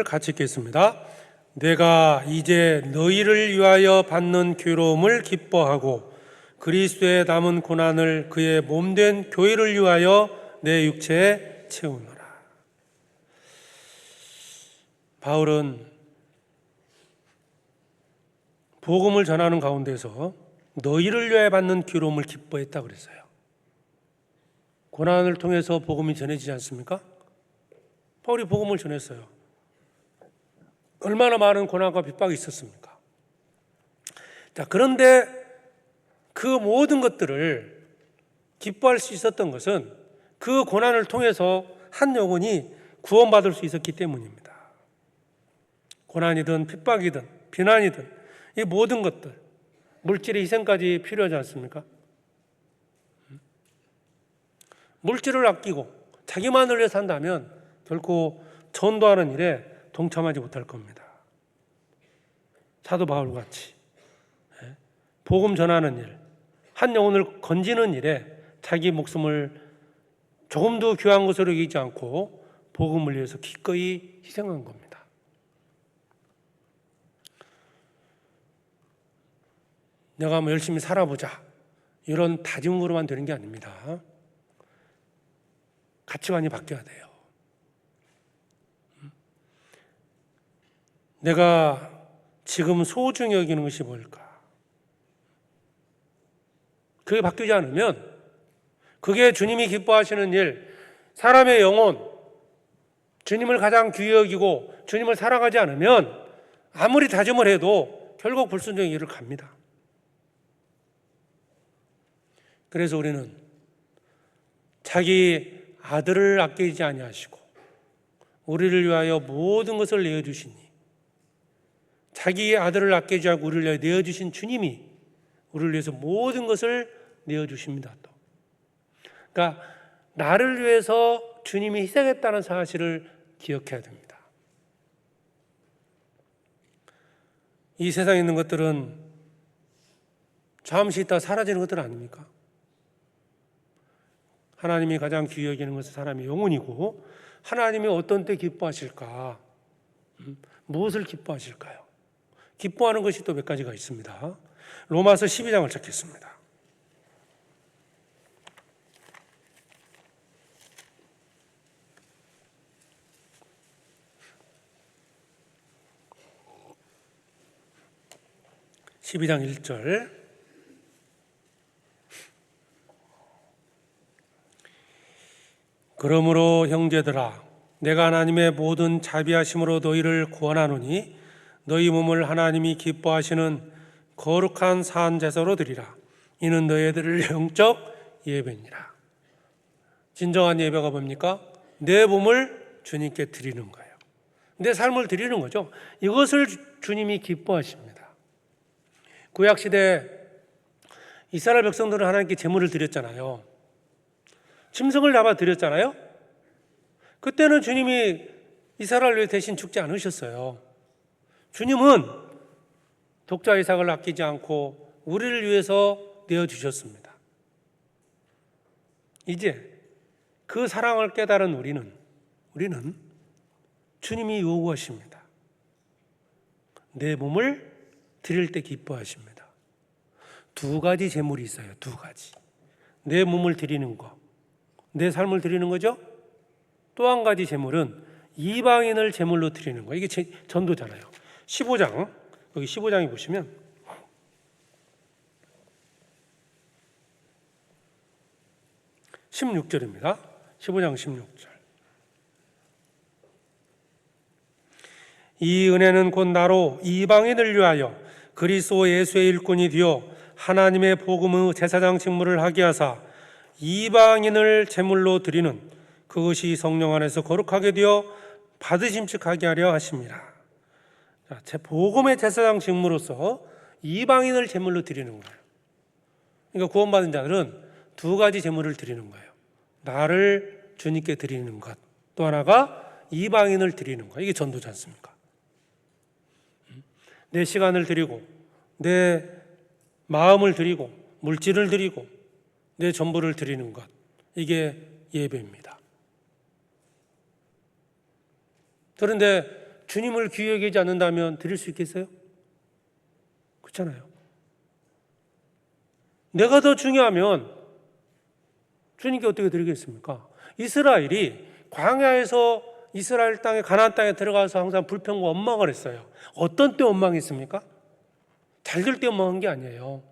같이 읽겠습니다. 내가 이제 너희를 위하여 받는 괴로움을 기뻐하고 그리스도의 남은 고난을 그의 몸된 교회를 위하여 내 육체에 채우노라. 바울은 복음을 전하는 가운데서 너희를 위하여 받는 괴로움을 기뻐했다 그랬어요. 고난을 통해서 복음이 전해지지 않습니까? 바울이 복음을 전했어요. 얼마나 많은 고난과 핍박이 있었습니까? 자, 그런데 그 모든 것들을 기뻐할 수 있었던 것은 그 고난을 통해서 한 영혼이 구원받을 수 있었기 때문입니다. 고난이든 핍박이든 비난이든 이 모든 것들, 물질의 희생까지 필요하지 않습니까? 물질을 아끼고 자기만을 위해 산다면 결코 전도하는 일에 동참하지 못할 겁니다. 사도 바울과 같이 복음 전하는 일, 한 영혼을 건지는 일에 자기 목숨을 조금도 귀한 것으로 여기지 않고 복음을 위해서 기꺼이 희생한 겁니다. 내가 열심히 살아보자 이런 다짐으로만 되는 게 아닙니다. 가치관이 바뀌어야 돼요. 내가 지금 소중히 여기는 것이 뭘까? 그게 바뀌지 않으면 그게 주님이 기뻐하시는 일, 사람의 영혼, 주님을 가장 귀히 여기고 주님을 사랑하지 않으면 아무리 다짐을 해도 결국 불순종의 길을 갑니다. 그래서 우리는 자기 아들을 아끼지 아니하시고 우리를 위하여 모든 것을 내어주시니 자기의 아들을 아끼지 않고 우리를 위하여 내어주신 주님이 우리를 위해서 모든 것을 내어주십니다. 또. 그러니까 나를 위해서 주님이 희생했다는 사실을 기억해야 됩니다. 이 세상에 있는 것들은 잠시 있다 사라지는 것들 아닙니까? 하나님이 가장 귀히 여기는 것은 사람의 영혼이고 하나님이 어떤 때 기뻐하실까? 무엇을 기뻐하실까요? 기뻐하는 것이 또 몇 가지가 있습니다. 로마서 12장을 찾겠습니다. (12장) 1절 그러므로 형제들아 내가 하나님의 모든 자비하심으로 너희를 구원하노니 너희 몸을 하나님이 기뻐하시는 거룩한 산 제사로 드리라. 이는 너희들을 영적 예배니라. 진정한 예배가 뭡니까? 내 몸을 주님께 드리는 거예요. 내 삶을 드리는 거죠. 이것을 주님이 기뻐하십니다. 구약시대 이스라엘 백성들은 하나님께 제물을 드렸잖아요. 짐승을 잡아 드렸잖아요. 그때는 주님이 이스라엘 위해 대신 죽지 않으셨어요. 주님은 독자 이삭을 아끼지 않고 우리를 위해서 내어주셨습니다. 이제 그 사랑을 깨달은 우리는 주님이 요구하십니다. 내 몸을 드릴 때 기뻐하십니다. 두 가지 제물이 있어요. 두 가지. 내 몸을 드리는 거, 내 삶을 드리는 거죠. 또 한 가지 제물은 이방인을 제물로 드리는 거. 이게 전도잖아요. 15장, 여기 15장에 보시면 16절입니다. 15장 16절. 이 은혜는 곧 나로 이방인을 위하여 그리스도 예수의 일꾼이 되어 하나님의 복음의 제사장 직무를 하게 하사 이방인을 제물로 드리는 그것이 성령 안에서 거룩하게 되어 받으심직하게 하려 하십니다. 제 복음의 제사장 직무로서 이방인을 제물로 드리는 거예요. 그러니까 구원받은 자들은 두 가지 제물을 드리는 거예요. 나를 주님께 드리는 것, 또 하나가 이방인을 드리는 것. 이게 전도지 않습니까? 내 시간을 드리고 내 마음을 드리고 물질을 드리고 내 전부를 드리는 것, 이게 예배입니다. 그런데 주님을 귀히 여기지 않는다면 드릴 수 있겠어요? 그렇잖아요. 내가 더 중요하면 주님께 어떻게 드리겠습니까? 이스라엘이 광야에서 이스라엘 땅에 가나안 땅에 들어가서 항상 불평과 원망을 했어요. 어떤 때 원망했습니까? 잘 될 때 원망한 게 아니에요.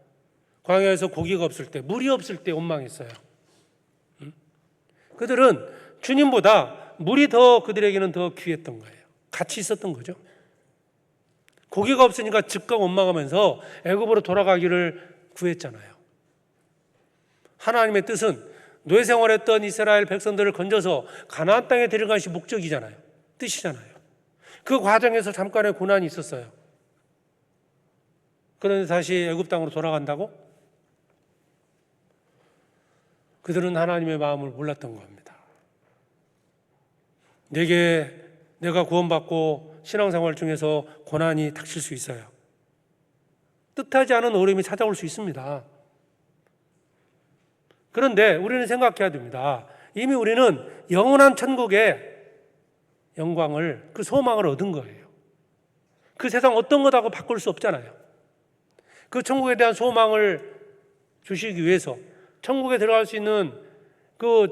광야에서 고기가 없을 때, 물이 없을 때 원망했어요. 그들은 주님보다 물이 더 그들에게는 더 귀했던 거예요. 같이 있었던 거죠. 고기가 없으니까 즉각 원망하면서 애굽으로 돌아가기를 구했잖아요. 하나님의 뜻은 노예 생활했던 이스라엘 백성들을 건져서 가나안 땅에 데려가는 것이 목적이잖아요. 뜻이잖아요. 그 과정에서 잠깐의 고난이 있었어요. 그런데 다시 애굽 땅으로 돌아간다고? 그들은 하나님의 마음을 몰랐던 겁니다. 내가 구원받고 신앙생활 중에서 고난이 닥칠 수 있어요. 뜻하지 않은 어려움이 찾아올 수 있습니다. 그런데 우리는 생각해야 됩니다. 이미 우리는 영원한 천국의 영광을, 그 소망을 얻은 거예요. 그 세상 어떤 것하고 바꿀 수 없잖아요. 그 천국에 대한 소망을 주시기 위해서, 천국에 들어갈 수 있는 그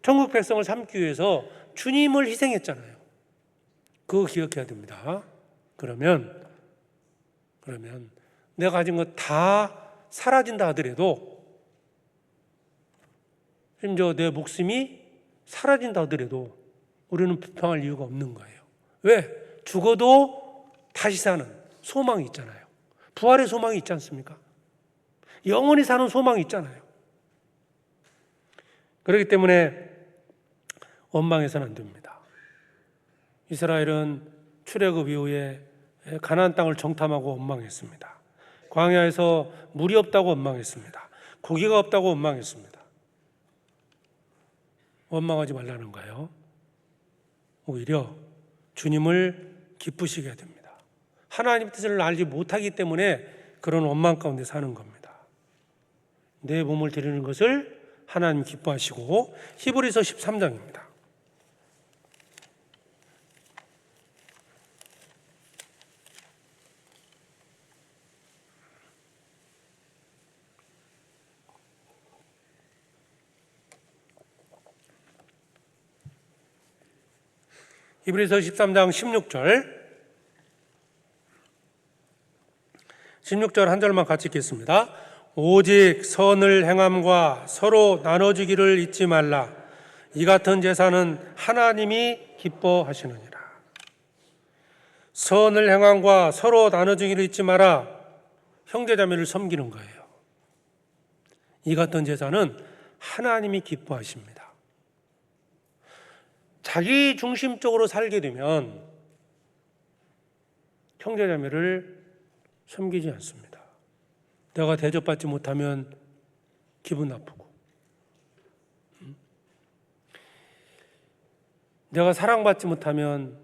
천국 백성을 삼기 위해서 주님을 희생했잖아요. 그거 기억해야 됩니다. 그러면 내가 가진 것 다 사라진다 하더라도, 심지어 내 목숨이 사라진다 하더라도 우리는 불평할 이유가 없는 거예요. 왜? 죽어도 다시 사는 소망이 있잖아요. 부활의 소망이 있지 않습니까? 영원히 사는 소망이 있잖아요. 그렇기 때문에 원망해서는 안 됩니다. 이스라엘은 출애굽 이후에 가나안 땅을 정탐하고 원망했습니다. 광야에서 물이 없다고 원망했습니다. 고기가 없다고 원망했습니다. 원망하지 말라는 거예요. 오히려 주님을 기쁘시게 해야 됩니다. 하나님 뜻을 알지 못하기 때문에 그런 원망 가운데 사는 겁니다. 내 몸을 드리는 것을 하나님 기뻐하시고, 히브리서 13장입니다. 히브리서 13장 16절 한 절만 같이 읽겠습니다. 오직 선을 행함과 서로 나눠주기를 잊지 말라. 이 같은 제사는 하나님이 기뻐하시느니라. 선을 행함과 서로 나눠주기를 잊지 마라. 형제자매를 섬기는 거예요. 이 같은 제사는 하나님이 기뻐하십니다. 자기 중심적으로 살게 되면 형제자매를 섬기지 않습니다. 내가 대접받지 못하면 기분 나쁘고. 내가 사랑받지 못하면,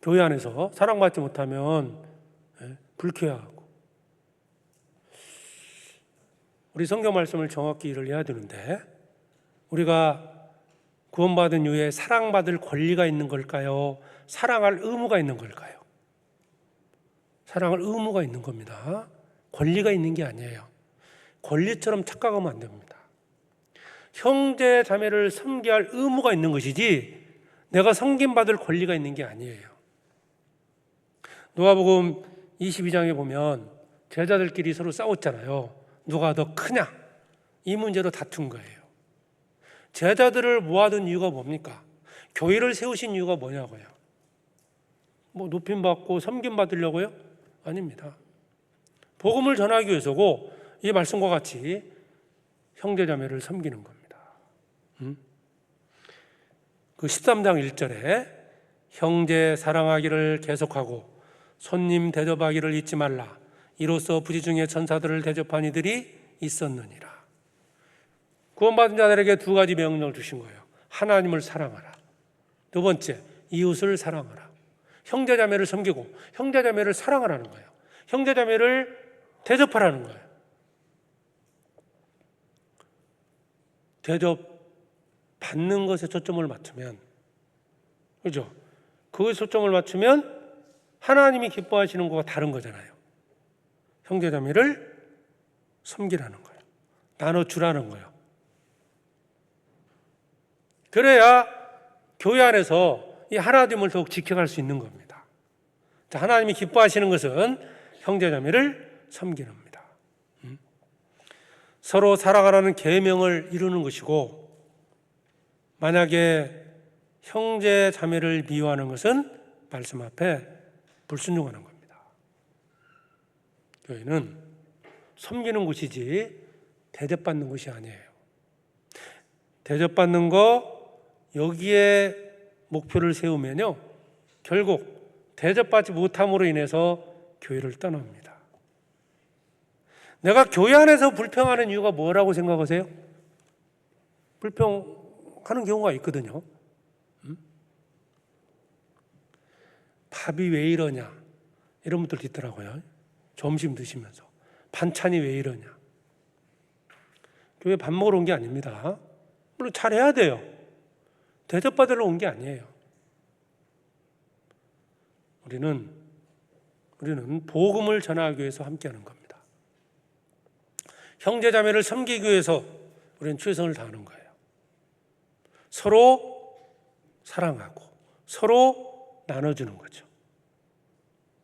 교회 안에서 사랑받지 못하면 불쾌하고. 우리 성경 말씀을 정확히 이해를 해야 되는데, 우리가 구원받은 이후에 사랑받을 권리가 있는 걸까요? 사랑할 의무가 있는 걸까요? 사랑할 의무가 있는 겁니다. 권리가 있는 게 아니에요. 권리처럼 착각하면 안 됩니다. 형제 자매를 섬겨야 할 의무가 있는 것이지 내가 섬김받을 권리가 있는 게 아니에요. 누가복음 22장에 보면 제자들끼리 서로 싸웠잖아요. 누가 더 크냐? 이 문제로 다툰 거예요. 제자들을 모아둔 이유가 뭡니까? 교회를 세우신 이유가 뭐냐고요? 뭐 높임받고 섬김받으려고요? 아닙니다. 복음을 전하기 위해서고, 이 말씀과 같이 형제자매를 섬기는 겁니다. 그 13장 1절에 형제 사랑하기를 계속하고 손님 대접하기를 잊지 말라. 이로써 부지 중에 천사들을 대접한 이들이 있었느니라. 구원받은 자들에게 두 가지 명령을 주신 거예요. 하나님을 사랑하라. 두 번째, 이웃을 사랑하라. 형제자매를 섬기고 형제자매를 사랑하라는 거예요. 형제자매를 대접하라는 거예요. 대접 받는 것에 초점을 맞추면, 그죠? 그것에 초점을 맞추면 하나님이 기뻐하시는 것과 다른 거잖아요. 형제자매를 섬기라는 거예요. 나눠주라는 거예요. 그래야 교회 안에서 이 하나됨을 더욱 지켜갈 수 있는 겁니다. 자, 하나님이 기뻐하시는 것은 형제자매를 섬기는 겁니다. 서로 사랑하라는 계명을 이루는 것이고, 만약에 형제자매를 미워하는 것은 말씀 앞에 불순종하는 겁니다. 교회는 섬기는 곳이지 대접받는 곳이 아니에요. 대접받는 거, 여기에 목표를 세우면요, 결국 대접받지 못함으로 인해서 교회를 떠납니다. 내가 교회 안에서 불평하는 이유가 뭐라고 생각하세요? 불평하는 경우가 있거든요. 밥이 왜 이러냐, 이런 분들 있더라고요. 점심 드시면서 반찬이 왜 이러냐. 교회 밥 먹으러 온 게 아닙니다. 물론 잘해야 돼요. 대접받으러 온 게 아니에요. 우리는 복음을 전하기 위해서 함께하는 겁니다. 형제자매를 섬기기 위해서 우리는 최선을 다하는 거예요. 서로 사랑하고 서로 나눠주는 거죠.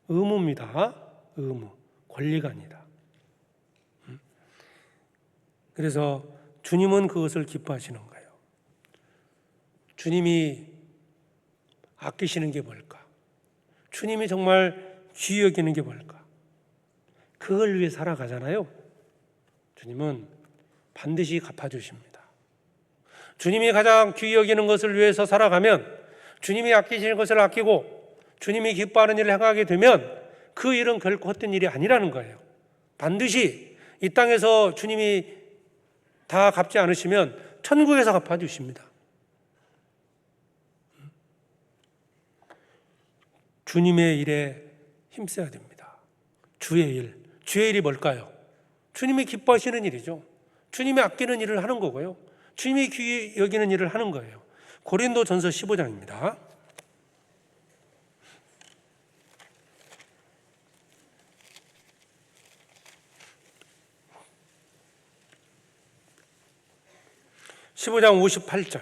의무입니다. 의무, 권리가 아니다. 그래서 주님은 그것을 기뻐하시는 거예요. 주님이 아끼시는 게 뭘까? 주님이 정말 귀히 여기는 게 뭘까? 그걸 위해 살아가잖아요. 주님은 반드시 갚아주십니다. 주님이 가장 귀히 여기는 것을 위해서 살아가면, 주님이 아끼시는 것을 아끼고 주님이 기뻐하는 일을 행하게 되면 그 일은 결코 헛된 일이 아니라는 거예요. 반드시 이 땅에서 주님이 다 갚지 않으시면 천국에서 갚아주십니다. 주님의 일에 힘써야 됩니다. 주의 일이 뭘까요? 주님이 기뻐하시는 일이죠. 주님이 아끼는 일을 하는 거고요. 주님이 귀히 여기는 일을 하는 거예요. 고린도전서 15장입니다. (15장 58절)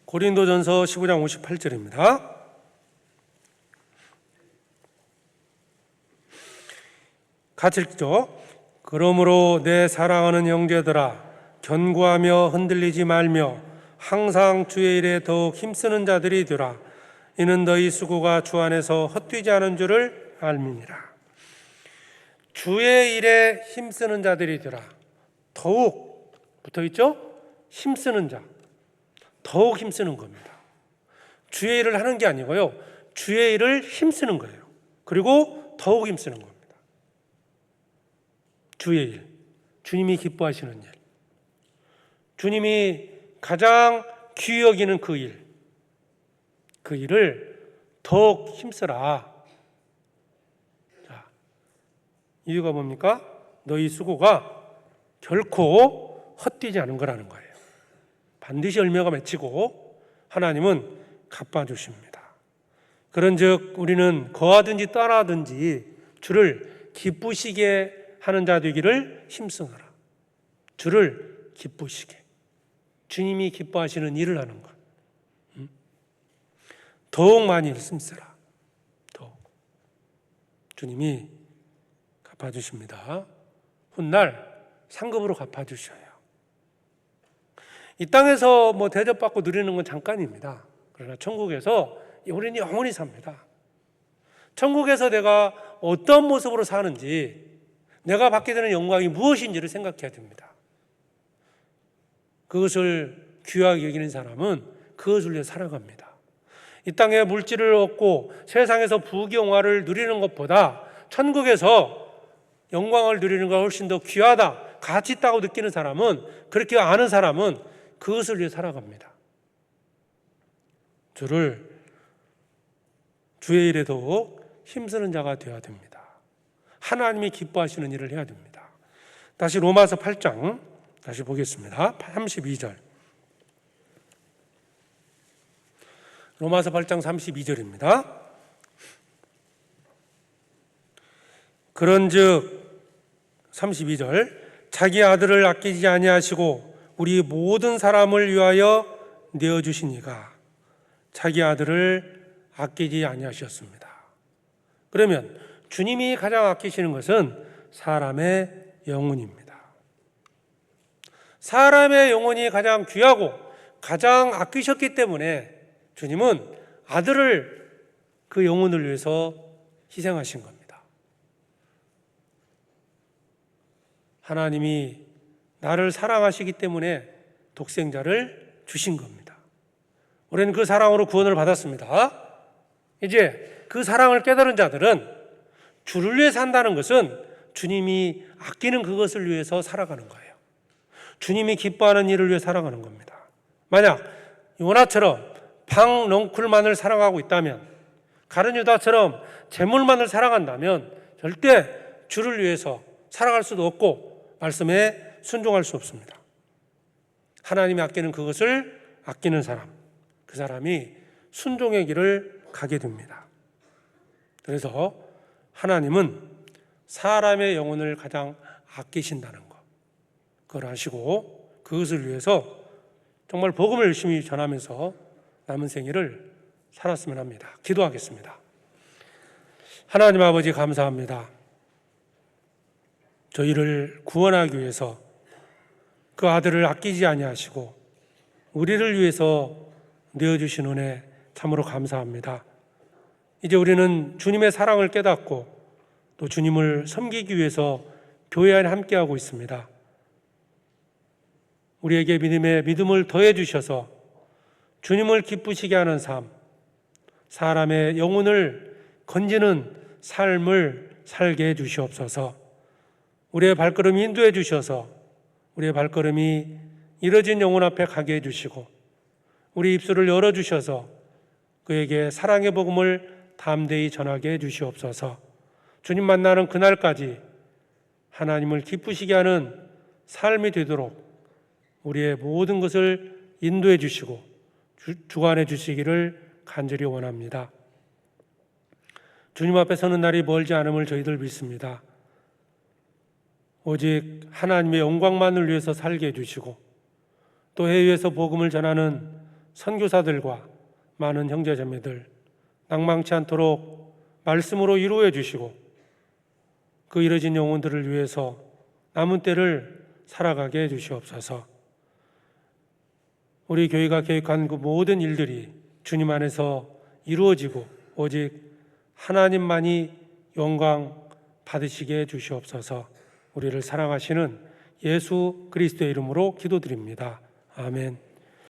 고린도전서 15장 58절입니다. 같이 읽죠. 그러므로 내 사랑하는 형제들아, 견고하며 흔들리지 말며 항상 주의 일에 더욱 힘쓰는 자들이 되라. 이는 너희 수고가 주 안에서 헛되지 않은 줄을 알미니라. 주의 일에 힘쓰는 자들이 되라. 더욱 붙어있죠? 힘쓰는 자, 더욱 힘쓰는 겁니다. 주의 일을 하는 게 아니고요, 주의 일을 힘쓰는 거예요. 그리고 더욱 힘쓰는 겁니다. 주의 일, 주님이 기뻐하시는 일, 주님이 가장 귀히 여기는 그 일을 더욱 힘쓰라. 자, 이유가 뭡니까? 너희 수고가 결코 헛되지 않은 거라는 거예요. 반드시 열매가 맺히고 하나님은 갚아주십니다. 그런즉 우리는 거하든지 떠나든지 주를 기쁘시게 하는 자 되기를 힘쓰노라. 주를 기쁘시게, 주님이 기뻐하시는 일을 하는 것, 더욱 많이 힘쓰라. 더욱 주님이 갚아주십니다. 훗날 상급으로 갚아주셔요. 이 땅에서 대접받고 누리는 건 잠깐입니다. 그러나 천국에서 우리는 영원히 삽니다. 천국에서 내가 어떤 모습으로 사는지, 내가 받게 되는 영광이 무엇인지를 생각해야 됩니다. 그것을 귀하게 여기는 사람은 그것을 위해 살아갑니다. 이 땅에 물질을 얻고 세상에서 부귀영화를 누리는 것보다 천국에서 영광을 누리는 것가 훨씬 더 귀하다, 가치 있다고 느끼는 사람은, 그렇게 아는 사람은 그것을 위해 살아갑니다. 주의 일에 더욱 힘쓰는 자가 되어야 됩니다. 하나님이 기뻐하시는 일을 해야 됩니다. 다시 로마서 8장 다시 보겠습니다. 32절. 로마서 8장 32절입니다. 그런즉 32절, 자기 아들을 아끼지 아니하시고 우리 모든 사람을 위하여 내어주신 이가 자기 아들을 아끼지 아니하셨습니다. 그러면 주님이 가장 아끼시는 것은 사람의 영혼입니다. 사람의 영혼이 가장 귀하고 가장 아끼셨기 때문에 주님은 아들을 그 영혼을 위해서 희생하신 겁니다. 하나님이 나를 사랑하시기 때문에 독생자를 주신 겁니다. 우리는 그 사랑으로 구원을 받았습니다. 이제 그 사랑을 깨달은 자들은 주를 위해 산다는 것은 주님이 아끼는 그것을 위해서 살아가는 거예요. 주님이 기뻐하는 일을 위해 살아가는 겁니다. 만약 요나처럼 방 넝쿨만을 사랑하고 있다면, 가룟 유다처럼 재물만을 사랑한다면 절대 주를 위해서 살아갈 수도 없고 말씀에 순종할 수 없습니다. 하나님이 아끼는 그것을 아끼는 사람, 그 사람이 순종의 길을 가게 됩니다. 그래서 하나님은 사람의 영혼을 가장 아끼신다는 것, 그걸 아시고 그것을 위해서 정말 복음을 열심히 전하면서 남은 생일을 살았으면 합니다. 기도하겠습니다. 하나님 아버지, 감사합니다. 저희를 구원하기 위해서 그 아들을 아끼지 아니하시고 우리를 위해서 내어주신 은혜 참으로 감사합니다. 이제 우리는 주님의 사랑을 깨닫고 또 주님을 섬기기 위해서 교회 안에 함께하고 있습니다. 우리에게 믿음을 더해 주셔서 주님을 기쁘시게 하는 삶, 사람의 영혼을 건지는 삶을 살게 해 주시옵소서. 우리의 발걸음이 인도해 주셔서 우리의 발걸음이 이뤄진 영혼 앞에 가게 해 주시고 우리 입술을 열어주셔서 그에게 사랑의 복음을 담대히 전하게 해 주시옵소서. 주님 만나는 그날까지 하나님을 기쁘시게 하는 삶이 되도록 우리의 모든 것을 인도해 주시고 주관해 주시기를 간절히 원합니다. 주님 앞에 서는 날이 멀지 않음을 저희들 믿습니다. 오직 하나님의 영광만을 위해서 살게 해주시고 또 해외에서 복음을 전하는 선교사들과 많은 형제자매들 낭망치 않도록 말씀으로 이루어 주시고 그 이뤄진 영혼들을 위해서 남은 때를 살아가게 해주시옵소서. 우리 교회가 계획한 그 모든 일들이 주님 안에서 이루어지고 오직 하나님만이 영광 받으시게 해주시옵소서. 우리를 사랑하시는 예수 그리스도의 이름으로 기도드립니다. 아멘.